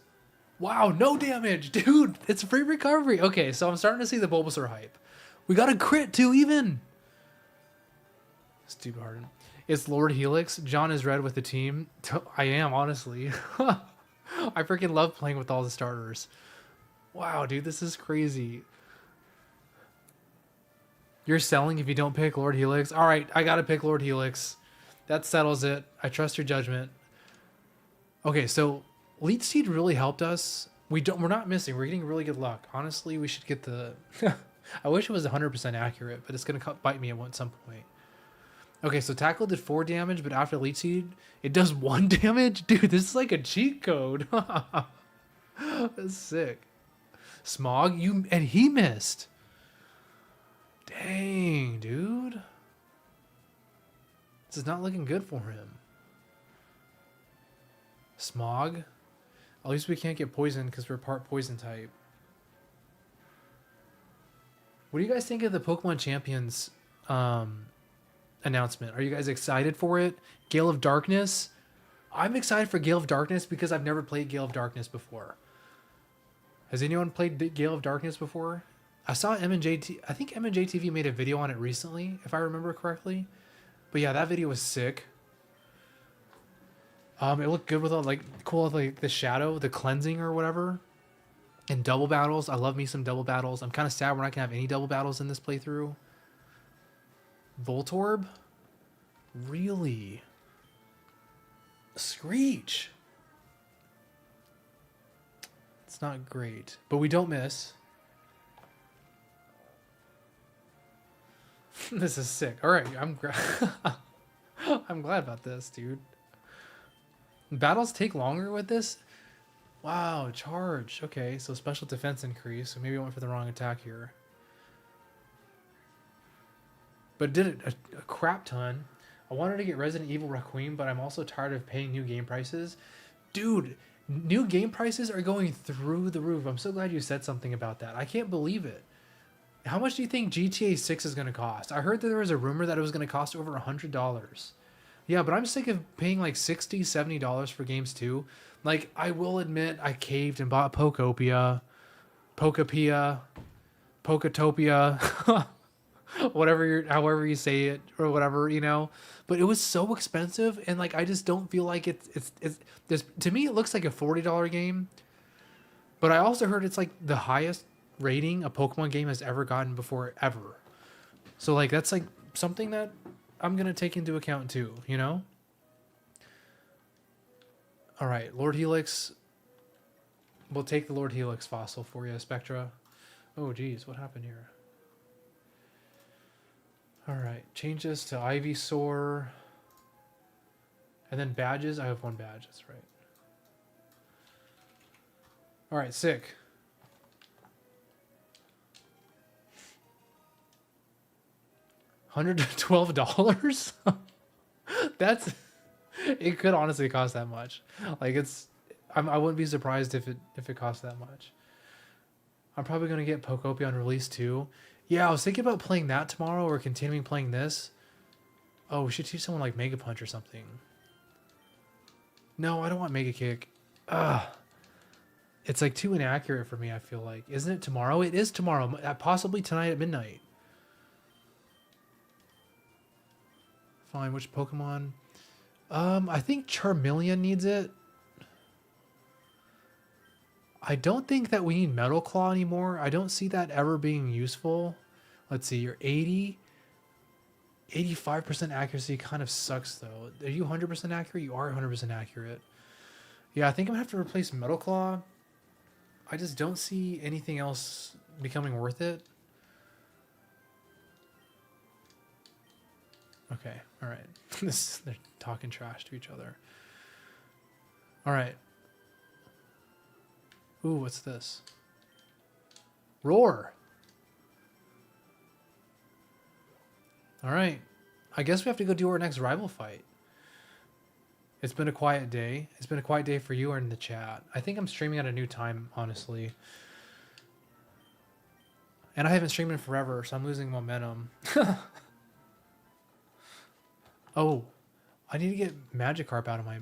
Wow, no damage, dude. It's free recovery. Okay, so I'm starting to see the Bulbasaur hype. We got a crit too, even. Stupid Harden. It's Lord Helix. John is red with the team. I am, honestly. I freaking love playing with all the starters. Wow, dude, this is crazy. You're selling if you don't pick Lord Helix. All right, I gotta pick Lord Helix. That settles it. I trust your judgment. Okay, so Leech Seed really helped us. We're not missing. We're getting really good luck. Honestly, we should get the... I wish it was 100% accurate, but it's going to bite me at some point. Okay, so Tackle did 4 damage, but after Leech Seed, it does 1 damage? Dude, this is like a cheat code. That's sick. Smog, and he missed. Dang, dude. This is not looking good for him. Smog. At least we can't get poisoned because we're part poison type. What do you guys think of the Pokemon Champions announcement? Are you guys excited for it? Gale of Darkness? I'm excited for Gale of Darkness because I've never played Gale of Darkness before. Has anyone played Gale of Darkness before? I saw M&J. I think M&J TV made a video on it recently, if I remember correctly. But yeah, that video was sick. It looked good with all cool like the shadow, the cleansing or whatever. And double battles. I love me some double battles. I'm kind of sad we're not gonna have any double battles in this playthrough. Voltorb? Really? Screech. It's not great, but we don't miss. This is sick. All right, I'm glad about this, dude. Battles take longer with this? Wow, charge. Okay, so special defense increase. So maybe I went for the wrong attack here. But did it a crap ton. I wanted to get Resident Evil Requiem, but I'm also tired of paying new game prices. Dude, new game prices are going through the roof. I'm so glad you said something about that. I can't believe it. How much do you think GTA 6 is going to cost? I heard that there was a rumor that it was going to cost over $100. Yeah, but I'm sick of paying like $60, $70 for games too. Like, I will admit I caved and bought Pokopia, Pokopia, Pokotopia, however you say it or whatever, you know. But it was so expensive, and like I just don't feel like it's to me it looks like a $40 game. But I also heard it's like the highest rating a Pokemon game has ever gotten before ever. So like that's like something that I'm gonna take into account too, you know? Alright, Lord Helix. We'll take the Lord Helix fossil for you, Spectra. Oh geez, what happened here? Alright, change this to Ivysaur. And then badges. I have 1 badge, that's right. Alright, sick. $112? That's... It could honestly cost that much. Like, it's... I wouldn't be surprised if it cost that much. I'm probably going to get Pokopia on release too. Yeah, I was thinking about playing that tomorrow or continuing playing this. Oh, we should teach someone like Mega Punch or something. No, I don't want Mega Kick. Ugh. It's like too inaccurate for me, I feel like. Isn't it tomorrow? It is tomorrow. Possibly tonight at midnight. Fine, which Pokemon? I think Charmeleon needs it. I don't think that we need Metal Claw anymore. I don't see that ever being useful. Let's see, you're 80. 85% accuracy kind of sucks though. Are you 100% accurate? You are 100% accurate. Yeah, I think I'm gonna have to replace Metal Claw. I just don't see anything else becoming worth it. Okay, all right. They're talking trash to each other. All right. Ooh, what's this? Roar. All right. I guess we have to go do our next rival fight. It's been a quiet day. It's been a quiet day for you or in the chat. I think I'm streaming at a new time, honestly. And I haven't streamed in forever, so I'm losing momentum. Oh, I need to get Magikarp out of my...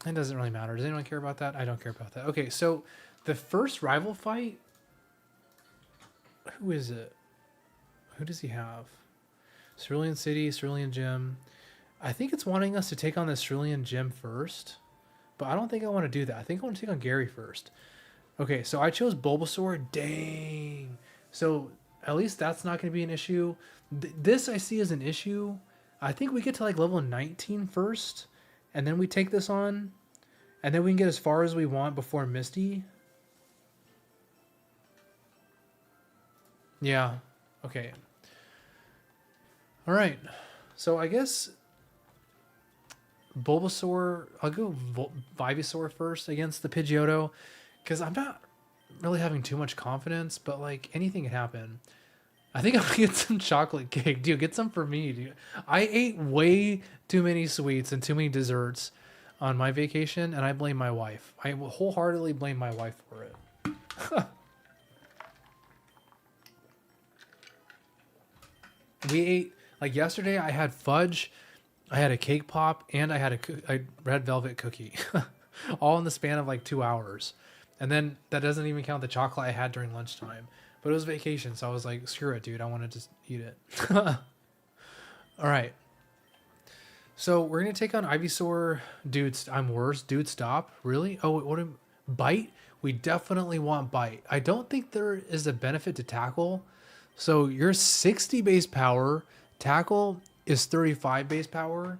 It doesn't really matter. Does anyone care about that? I don't care about that. Okay, so the first rival fight... Who is it? Who does he have? Cerulean City, Cerulean Gym. I think it's wanting us to take on the Cerulean Gym first. But I don't think I want to do that. I think I want to take on Gary first. Okay, so I chose Bulbasaur. Dang. So at least that's not going to be an issue. This I see as an issue. I think we get to like level 19 first. And then we take this on. And then we can get as far as we want before Misty. Yeah. Okay. All right. So I guess Bulbasaur, I'll go Ivysaur first against the Pidgeotto because I'm not really having too much confidence, but like anything can happen. I think I'm gonna get some chocolate cake. Dude, get some for me, dude. I ate way too many sweets and too many desserts on my vacation, and I blame my wife. I wholeheartedly blame my wife for it. We ate, like yesterday I had fudge, I had a cake pop, and I had a red velvet cookie. All in the span of like 2 hours. And then that doesn't even count the chocolate I had during lunchtime. But it was vacation, so I was like, screw it, dude. I want to just eat it. All right. So we're going to take on Ivysaur. Dude, I'm worse. Dude, stop. Really? Oh, what? Bite? We definitely want Bite. I don't think there is a benefit to Tackle. So you're 60 base power. Tackle is 35 base power.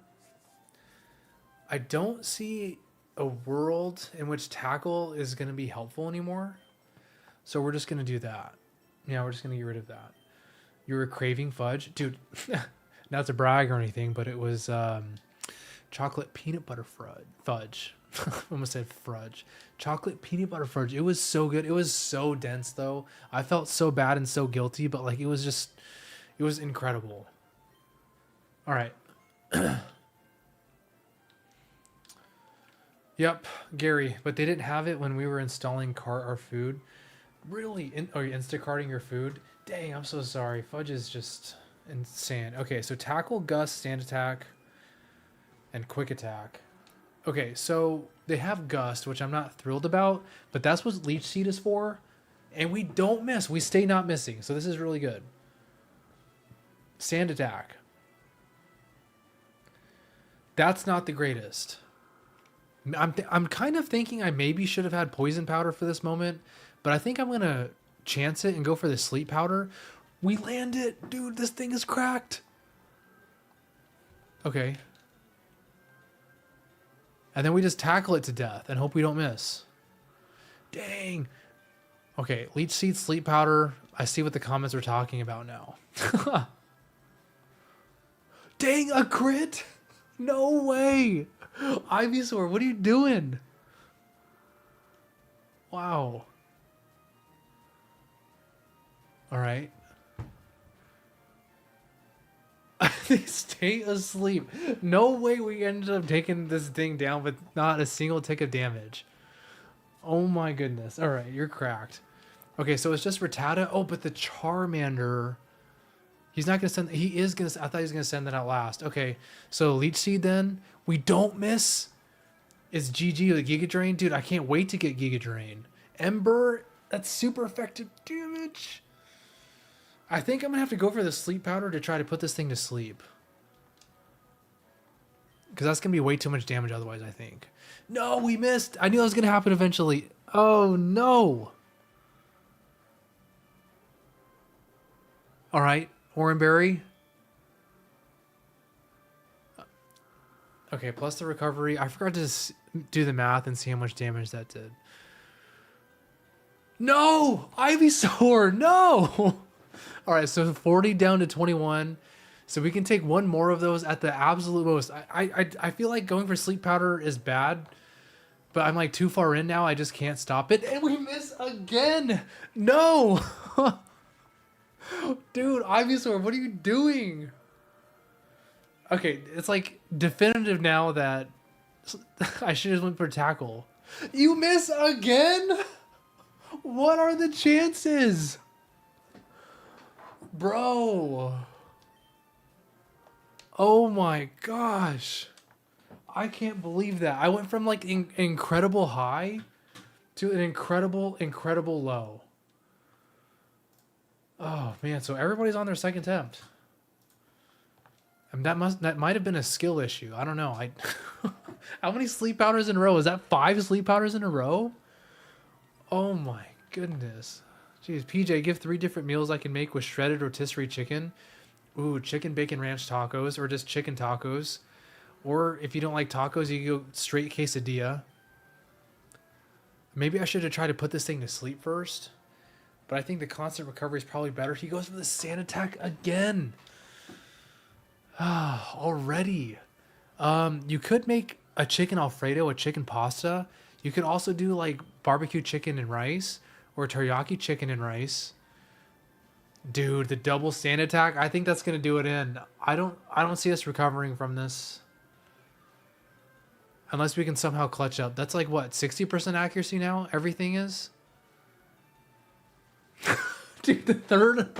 I don't see a world in which Tackle is going to be helpful anymore. So we're just going to do that. Yeah, we're just going to get rid of that. You were craving fudge? Dude, not to brag or anything, but it was chocolate peanut butter fudge. I almost said fudge. Chocolate peanut butter fudge. It was so good. It was so dense, though. I felt so bad and so guilty, but like it was incredible. All right. Yep, Gary, but they didn't have it when we were installing our food. Really? Instacarting your food? Dang, I'm so sorry. Fudge is just insane. Okay, so Tackle, Gust, Stand Attack, and Quick Attack. Okay, so they have Gust, which I'm not thrilled about, but that's what Leech Seed is for. And we don't miss. We stay not missing, so this is really good. Sand Attack. That's not the greatest. I'm kind of thinking I maybe should have had Poison Powder for this moment, but I think I'm going to chance it and go for the Sleep Powder. We land it. Dude, this thing is cracked. Okay. And then we just tackle it to death and hope we don't miss. Dang. Okay, Leech Seed, Sleep Powder. I see what the comments are talking about now. Dang, a crit? No way. Ivysaur, what are you doing? Wow. All right. They stay asleep. No way we ended up taking this thing down with not a single tick of damage. Oh my goodness. All right, you're cracked. Okay, so it's just Rattata. Oh, but the Charmander. He's not going to send... He is going to... I thought he was going to send that out last. Okay, so Leech Seed then. We don't miss. It's GG with Giga Drain. Dude, I can't wait to get Giga Drain. Ember. That's super effective damage. I think I'm going to have to go for the Sleep Powder to try to put this thing to sleep. Because that's going to be way too much damage otherwise, I think. No, we missed. I knew that was going to happen eventually. Oh, no. All right. Oranberry. Okay, plus the recovery. I forgot to do the math and see how much damage that did. No! Ivysaur! No! All right, so 40 down to 21. So we can take one more of those at the absolute most. I feel like going for Sleep Powder is bad, But I'm like too far in now. I just can't stop it. And we miss again. No. Dude, Ivysaur, what are you doing? Okay, it's like definitive now that I should have went for tackle. You miss again? What are the chances? Bro. Oh my gosh. I can't believe that. I went from like incredible high to an incredible low. Oh man, so everybody's on their second attempt. And that might have been a skill issue. I don't know. How many sleep powders in a row? Is that 5 sleep powders in a row? Oh my goodness. Jeez, PJ, give 3 different meals I can make with shredded rotisserie chicken. Ooh, chicken bacon ranch tacos, or just chicken tacos. Or if you don't like tacos, you can go straight quesadilla. Maybe I should have tried to put this thing to sleep first. But I think the constant recovery is probably better. He goes for the sand attack again. Already. You could make a chicken Alfredo, a chicken pasta. You could also do like barbecue chicken and rice, or teriyaki chicken and rice. Dude, the double sand attack, I think that's gonna do it in. I don't see us recovering from this. Unless we can somehow clutch up. That's like what, 60% accuracy now? Everything is? Dude, the third.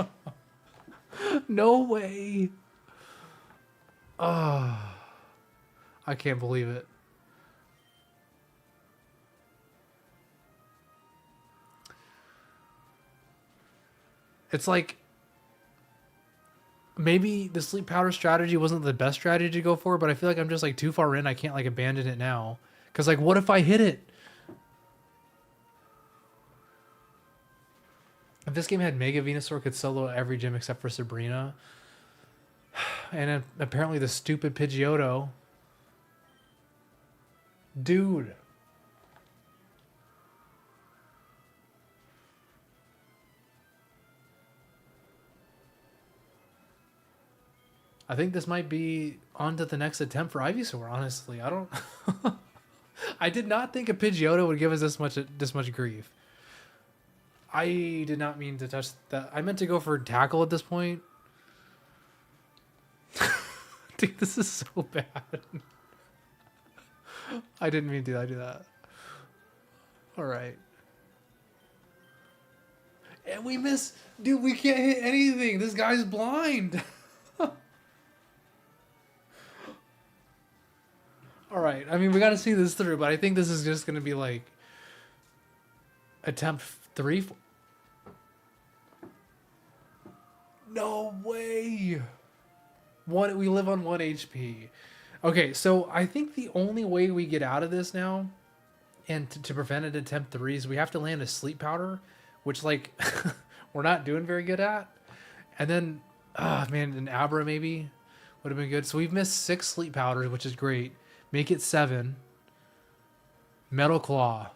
No way. Oh, I can't believe it. It's like maybe the sleep powder strategy wasn't the best strategy to go for, but I feel like I'm just like too far in. I can't like abandon it now. Because like, what if I hit it? If this game had Mega Venusaur, could solo every gym except for Sabrina. And then apparently the stupid Pidgeotto. Dude. I think this might be on to the next attempt for Ivysaur, honestly. I don't... I did not think a Pidgeotto would give us this much grief. I did not mean to touch that. I meant to go for tackle at this point. Dude, this is so bad. I didn't mean to do that. Alright. And we miss... Dude, we can't hit anything. This guy's blind. Alright, I mean, we gotta see this through, but I think this is just gonna be like... Attempt 3... No way! We live on 1 HP. Okay, so I think the only way we get out of this now, and to prevent an attempt 3, is we have to land a sleep powder, which, like, we're not doing very good at. And then, man, an Abra maybe would have been good. So we've missed 6 sleep powders, which is great. Make it 7. Metal Claw.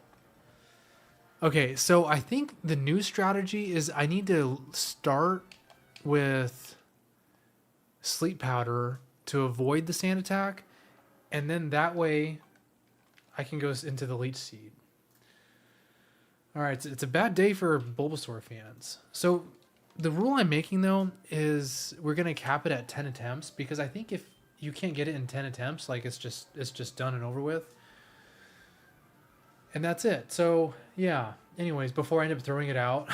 Okay, so I think the new strategy is I need to start with sleep powder to avoid the sand attack, and then that way I can go into the leech seed. All right, it's a bad day for Bulbasaur fans. So the rule I'm making though is we're gonna cap it at 10 attempts, because I think if you can't get it in 10 attempts, like it's just done and over with, and that's it. So yeah. Anyways, before I end up throwing it out,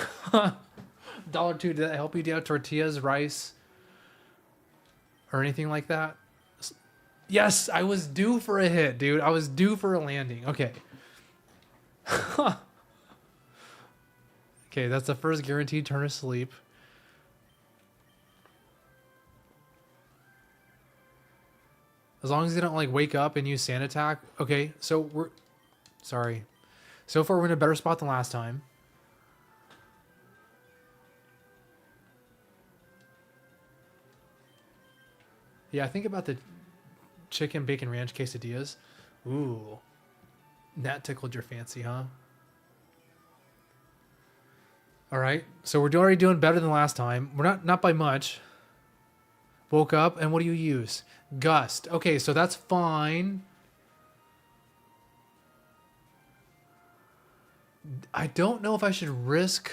$2, did that help you? Do you have tortillas, rice, or anything like that? Yes, I was due for a hit, dude. I was due for a landing. Okay. Okay, that's the first guaranteed turn of sleep. As long as they don't like wake up and use sand attack. Okay, so we're... Sorry. So far we're in a better spot than last time. Yeah, think about the chicken bacon ranch quesadillas. Ooh. That tickled your fancy, huh? Alright, so we're already doing better than last time. We're not by much. Woke up, and what do you use? Gust. Okay, so that's fine. I don't know if I should risk.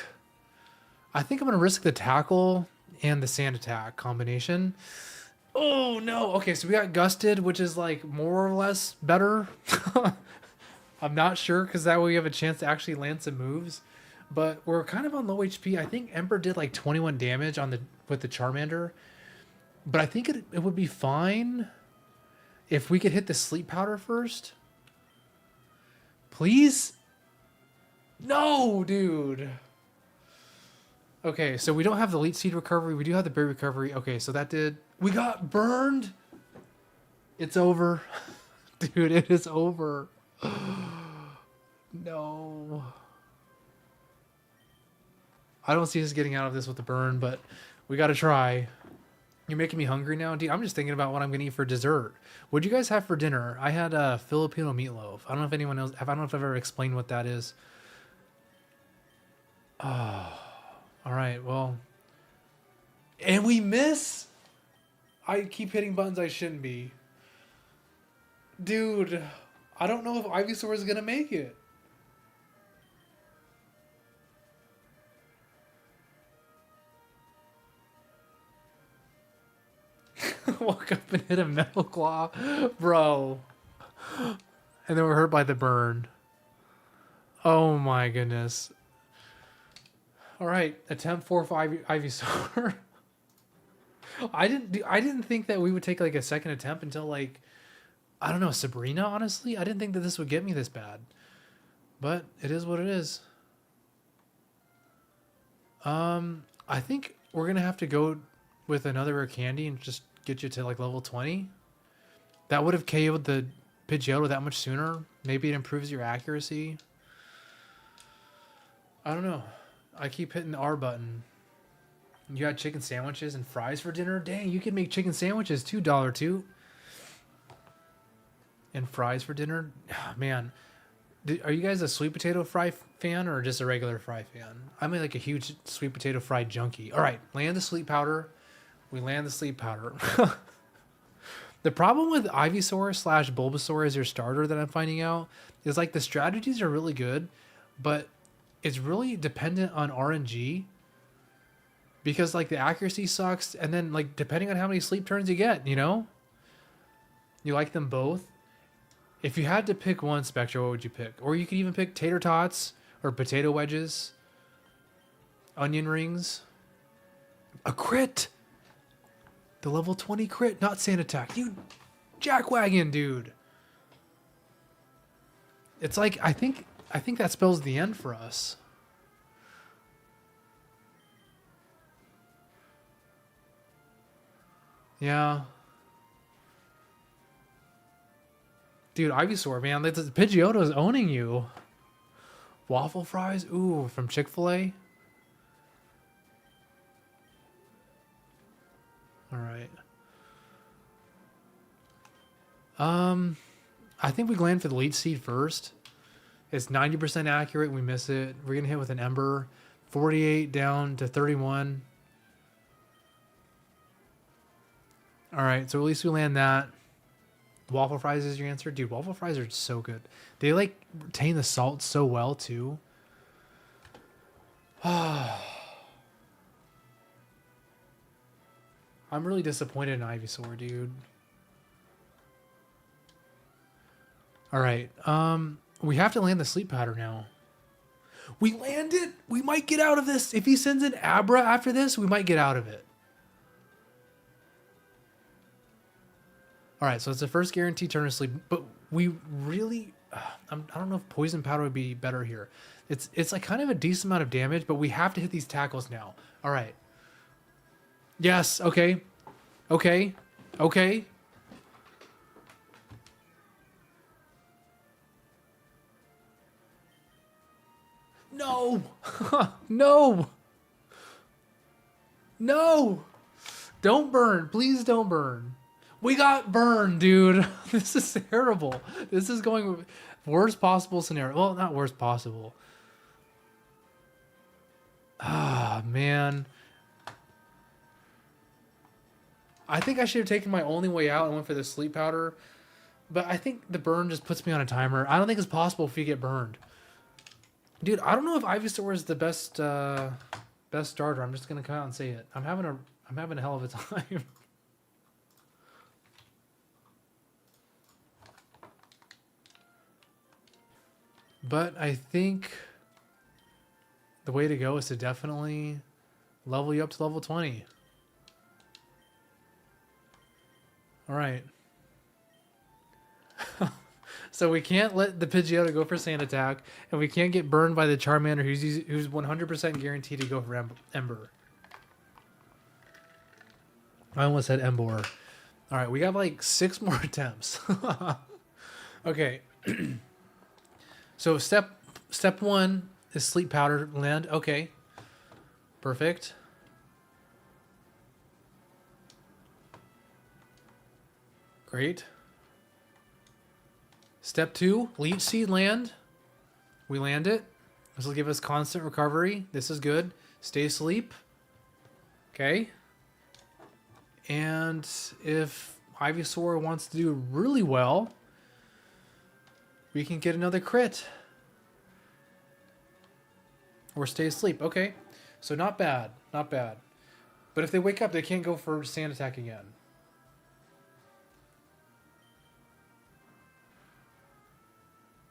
I think I'm gonna risk the tackle and the sand attack combination. Oh no! Okay, so we got gusted, which is like more or less better. I'm not sure because that way we have a chance to actually land some moves. But we're kind of on low HP. I think Emperor did like 21 damage on the with the Charmander. But I think it would be fine if we could hit the sleep powder first. Please? No, dude. Okay, so we don't have the leech seed recovery. We do have the berry recovery. Okay, so that did... We got burned. It's over. Dude, it is over. No. I don't see us getting out of this with the burn, but we got to try. You're making me hungry now, dude. I'm just thinking about what I'm gonna eat for dessert. What'd you guys have for dinner? I had a Filipino meatloaf. I don't know if anyone knows. I don't know if I've ever explained what that is. Oh, all right. Well, and we miss. I keep hitting buttons I shouldn't be. Dude, I don't know if Ivysaur is gonna make it. Walk up and hit a metal claw, bro. And then we're hurt by the burn. Oh my goodness. All right, attempt 4 for Ivysaur. I didn't think that we would take like a second attempt until like, I don't know, Sabrina, honestly. I didn't think that this would get me this bad. But it is what it is. I think we're going to have to go with another rare candy and just get you to like level 20. That would have KO'd the Pidgeotto that much sooner. Maybe it improves your accuracy. I don't know. I keep hitting the R button. You had chicken sandwiches and fries for dinner? Dang, you could make chicken sandwiches too, $2. And fries for dinner? Oh, man. Are you guys a sweet potato fry fan or just a regular fry fan? I'm like a huge sweet potato fry junkie. All right, land the sleep powder. We land the sleep powder. The problem with Ivysaur / Bulbasaur as your starter that I'm finding out is like the strategies are really good, but it's really dependent on RNG because like the accuracy sucks. And then like, depending on how many sleep turns you get, you know, you like them both. If you had to pick one, Spectra, what would you pick? Or you could even pick tater tots or potato wedges, onion rings, a crit. The level 20 crit, not sand attack. You jackwagon, dude. It's like, I think that spells the end for us. Yeah. Dude, Ivysaur, man. The Pidgeotto is owning you. Waffle fries? Ooh, from Chick-fil-A? Alright. I think we land for the lead seed first. It's 90% accurate. We miss it. We're going to hit with an Ember. 48 down to 31. Alright, so at least we land that. Waffle fries is your answer? Dude, waffle fries are so good. They like retain the salt so well too. I'm really disappointed in Ivysaur, dude. Alright, we have to land the sleep powder now. We land it! We might get out of this! If he sends an Abra after this, we might get out of it. Alright, so it's the first guaranteed turn of sleep, but we really... I don't know if poison powder would be better here. It's like kind of a decent amount of damage, but we have to hit these tackles now. Alright. Yes, okay. Okay. Okay. No! No! No! Don't burn. Please don't burn. We got burned, dude. This is terrible. This is going worst possible scenario. Well, not worst possible. Ah, man. I think I should have taken my only way out and went for the sleep powder. But I think the burn just puts me on a timer. I don't think it's possible if you get burned. Dude, I don't know if Ivysaur is the best best starter. I'm just gonna come out and say it. I'm having a hell of a time. But I think the way to go is to definitely level you up to level 20. All right. So we can't let the Pidgeotto go for Sand Attack, and we can't get burned by the Charmander who's 100% guaranteed to go for Ember. I almost said Ember. All right, we got like 6 more attempts. Okay. So step 1 is Sleep Powder land. Okay. Perfect. Great. Step 2, Leech Seed land. We land it. This will give us constant recovery. This is good. Stay asleep. Okay. And if Ivysaur wants to do really well, we can get another crit. Or stay asleep. Okay. So not bad. Not bad. But if they wake up, they can't go for Sand Attack again.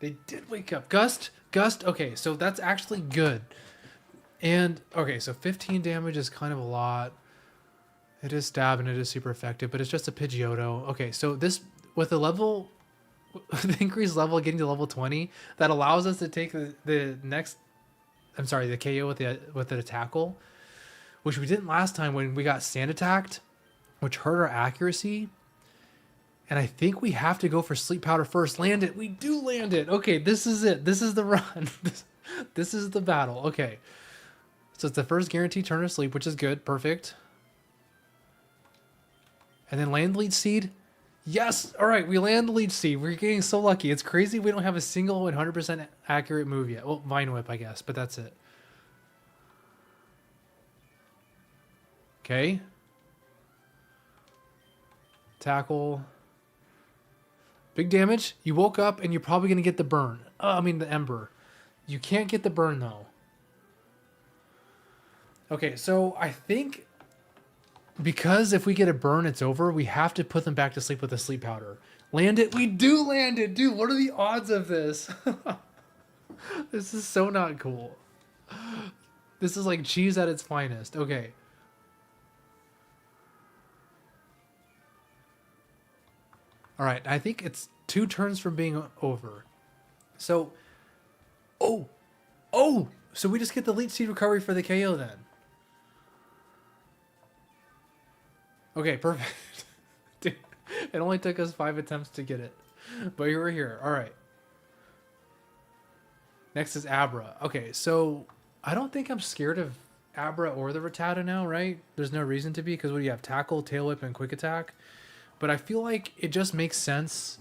They did wake up. Gust. Okay, so that's actually good. And, okay, so 15 damage is kind of a lot. It is stab and it is super effective, but it's just a Pidgeotto. Okay, so this, with the level, the increased level, getting to level 20, that allows us to take the next, I'm sorry, the KO with the tackle, which we didn't last time when we got Sand Attacked, which hurt our accuracy. And I think we have to go for Sleep Powder first. Land it. We do land it. Okay, this is it. This is the run. This is the battle. Okay. So it's the first guaranteed turn of sleep, which is good. Perfect. And then land Leech Seed. Yes. All right, we land the Leech Seed. We're getting so lucky. It's crazy we don't have a single 100% accurate move yet. Well, Vine Whip, I guess, but that's it. Okay. Tackle. Big damage. You woke up and you're probably going to get the burn. The Ember. You can't get the burn though. Okay, so I think because if we get a burn, it's over, we have to put them back to sleep with a Sleep Powder. Land it. We do land it. Dude, what are the odds of this? This is so not cool. This is like cheese at its finest. Okay. All right, I think it's 2 turns from being over. So, so we just get the Leech Seed recovery for the KO then. Okay, perfect. Dude, it only took us 5 attempts to get it, but we're here. All right. Next is Abra. Okay, so I don't think I'm scared of Abra or the Rattata now, right? There's no reason to be because what do you have? Tackle, Tail Whip, and Quick Attack. But I feel like it just makes sense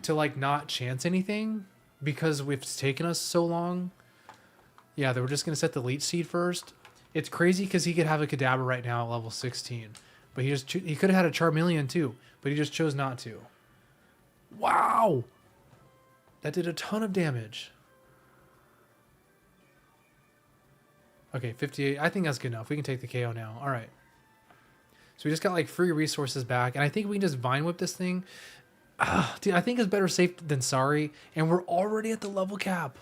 to like not chance anything because it's taken us so long. Yeah, they were just going to set the Leech Seed first. It's crazy because he could have a Kadabra right now at level 16. But he could have had a Charmeleon too, but he just chose not to. Wow! That did a ton of damage. Okay, 58. I think that's good enough. We can take the KO now. All right. So we just got like free resources back. And I think we can just Vine Whip this thing. Dude, I think it's better safe than sorry. And we're already at the level cap.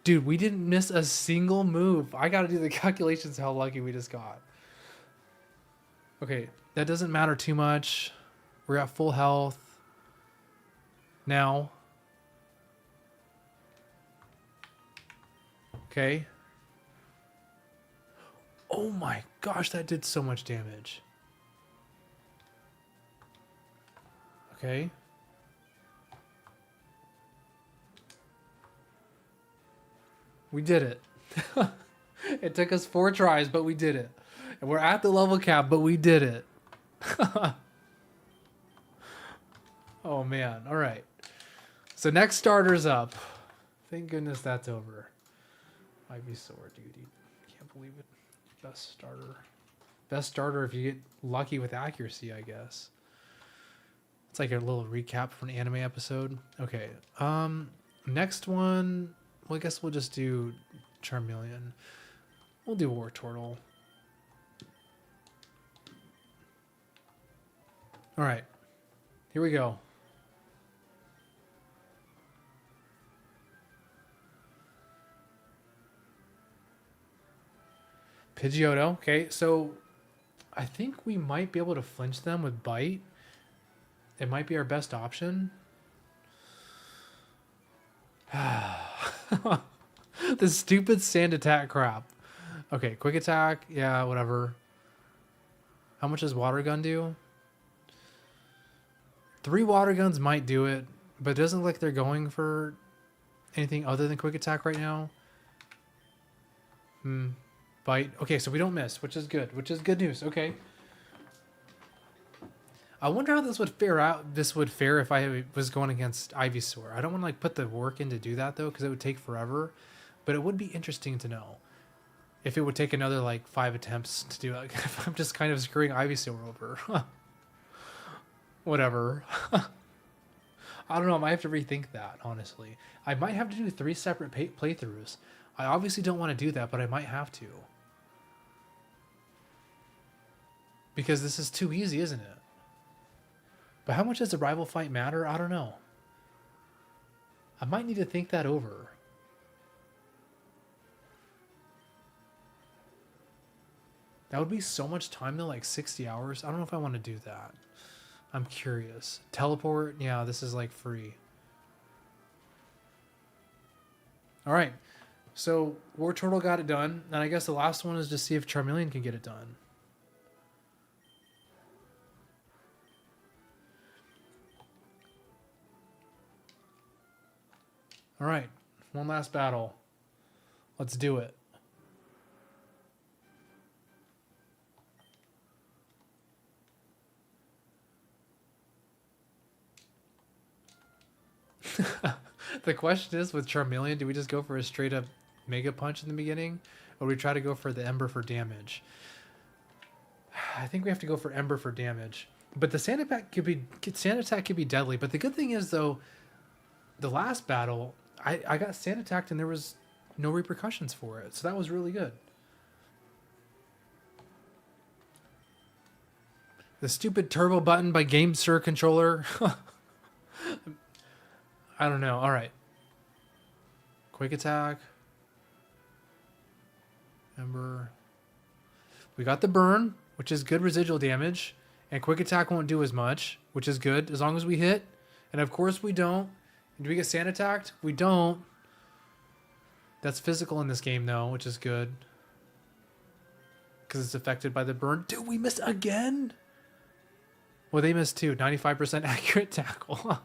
Dude, we didn't miss a single move. I got to do the calculations how lucky we just got. Okay, that doesn't matter too much. We're at full health now. Okay. Oh my gosh, that did so much damage. Okay. We did it. It took us 4 tries, but we did it. And we're at the level cap, but we did it. Oh man, all right. So next starter's up. Thank goodness that's over. Ivysaur, dude. Can't believe it. Best starter. Best starter if you get lucky with accuracy, I guess. It's like a little recap for an anime episode. Okay. Next one. Well, I guess we'll just do Charmeleon. We'll do War Turtle. All right. Here we go. Pidgeotto. Okay, so I think we might be able to flinch them with Bite. It might be our best option. The stupid sand attack crap. Okay, quick attack. Yeah, whatever. How much does water gun do? 3 water guns might do it, but it doesn't look like they're going for anything other than quick attack right now. Bite. Okay, so we don't miss, which is good. Which is good news. Okay. I wonder how this would fare out. This would fare if I was going against Ivysaur. I don't want to like put the work in to do that though, because it would take forever. But it would be interesting to know if it would take another like 5 attempts to do it. Like, if I'm just kind of screwing Ivysaur over. Whatever. I don't know. I might have to rethink that. Honestly, I might have to do 3 separate playthroughs. I obviously don't want to do that, but I might have to. Because this is too easy, isn't it? But how much does the rival fight matter? I don't know. I might need to think that over. That would be so much time though, like 60 hours. I don't know if I want to do that. I'm curious. Teleport? Yeah, this is like free. All right. So War Turtle got it done. And I guess the last one is to see if Charmeleon can get it done. All right. One last battle. Let's do it. The question is, with Charmeleon, do we just go for a straight up Mega Punch in the beginning? Or we try to go for the Ember for damage? I think we have to go for Ember for damage. But the Sand Attack could be deadly. But the good thing is though, the last battle, I got Sand Attacked and there was no repercussions for it. So that was really good. The stupid turbo button by GameSir controller. I don't know. All right. Quick attack. Ember. We got the burn, which is good residual damage. And quick attack won't do as much, which is good as long as we hit. And of course we don't. And do we get sand attacked? We don't. That's physical in this game though, which is good. Because it's affected by the burn. Dude, we missed again? Well, they missed too. 95% accurate tackle.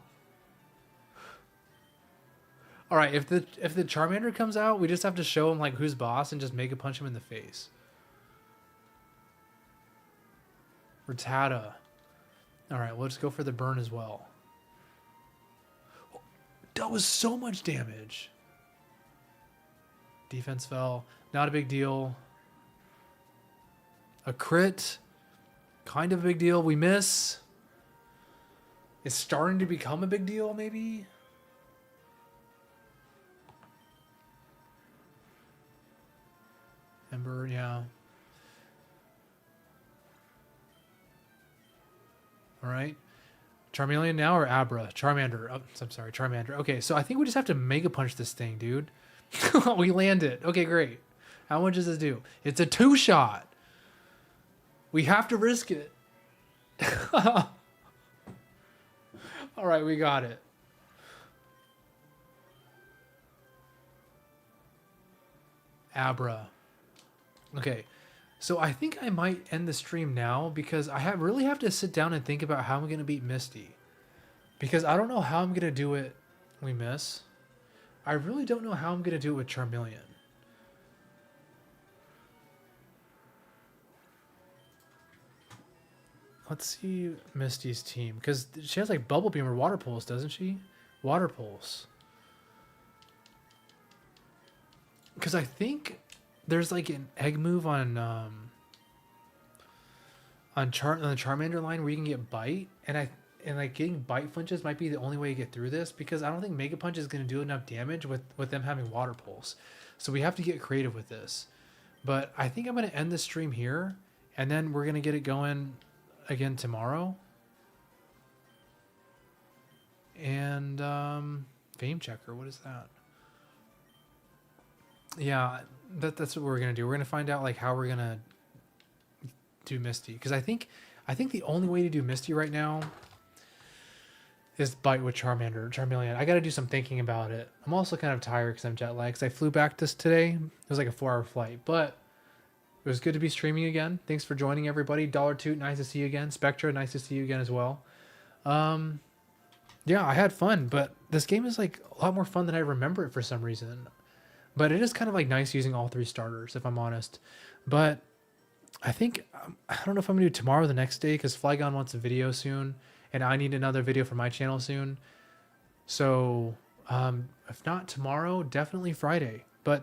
All right, if the Charmander comes out, we just have to show him like who's boss and just Mega Punch him in the face. Rattata. All right, we'll just go for the burn as well. That was so much damage. Defense fell. Not a big deal. A crit. Kind of a big deal. We miss. It's starting to become a big deal, maybe? Ember, yeah. All right. Charmeleon now or Abra? Charmander. Oh, I'm sorry, Charmander. Okay, so I think we just have to Mega Punch this thing, dude. We land it. Okay, great. How much does this do? It's a 2-shot. We have to risk it. All right, we got it. Abra. Okay, so I think I might end the stream now because I really have to sit down and think about how I'm going to beat Misty. Because I don't know how I'm going to do it. We miss. I really don't know how I'm going to do it with Charmeleon. Let's see Misty's team. Because she has like Bubble Beam or Water Pulse, doesn't she? Water Pulse. Because I think there's like an egg move on the Charmander line where you can get bite, and and like getting bite flinches might be the only way to get through this, because I don't think Mega Punch is going to do enough damage with them having Water Pulse. So we have to get creative with this. But I think I'm going to end the stream here, and then we're going to get it going again tomorrow. And Fame Checker, what is that? Yeah, that's what we're going to do. We're going to find out like how we're going to do Misty, because I think the only way to do Misty right now is bite with Charmeleon. I got to do some thinking about it. I'm also kind of tired because I'm jet lagged. I flew back today. It was like a 4-hour flight, but it was good to be streaming again. Thanks for joining, everybody. Dollar Toot, nice to see you again. Spectra, nice to see you again as well. Yeah, I had fun, but this game is like a lot more fun than I remember it for some reason. But it is kind of like nice using all 3 starters, if I'm honest. But I think, I don't know if I'm going to do tomorrow or the next day, because Flygon wants a video soon, and I need another video for my channel soon. So, if not tomorrow, definitely Friday.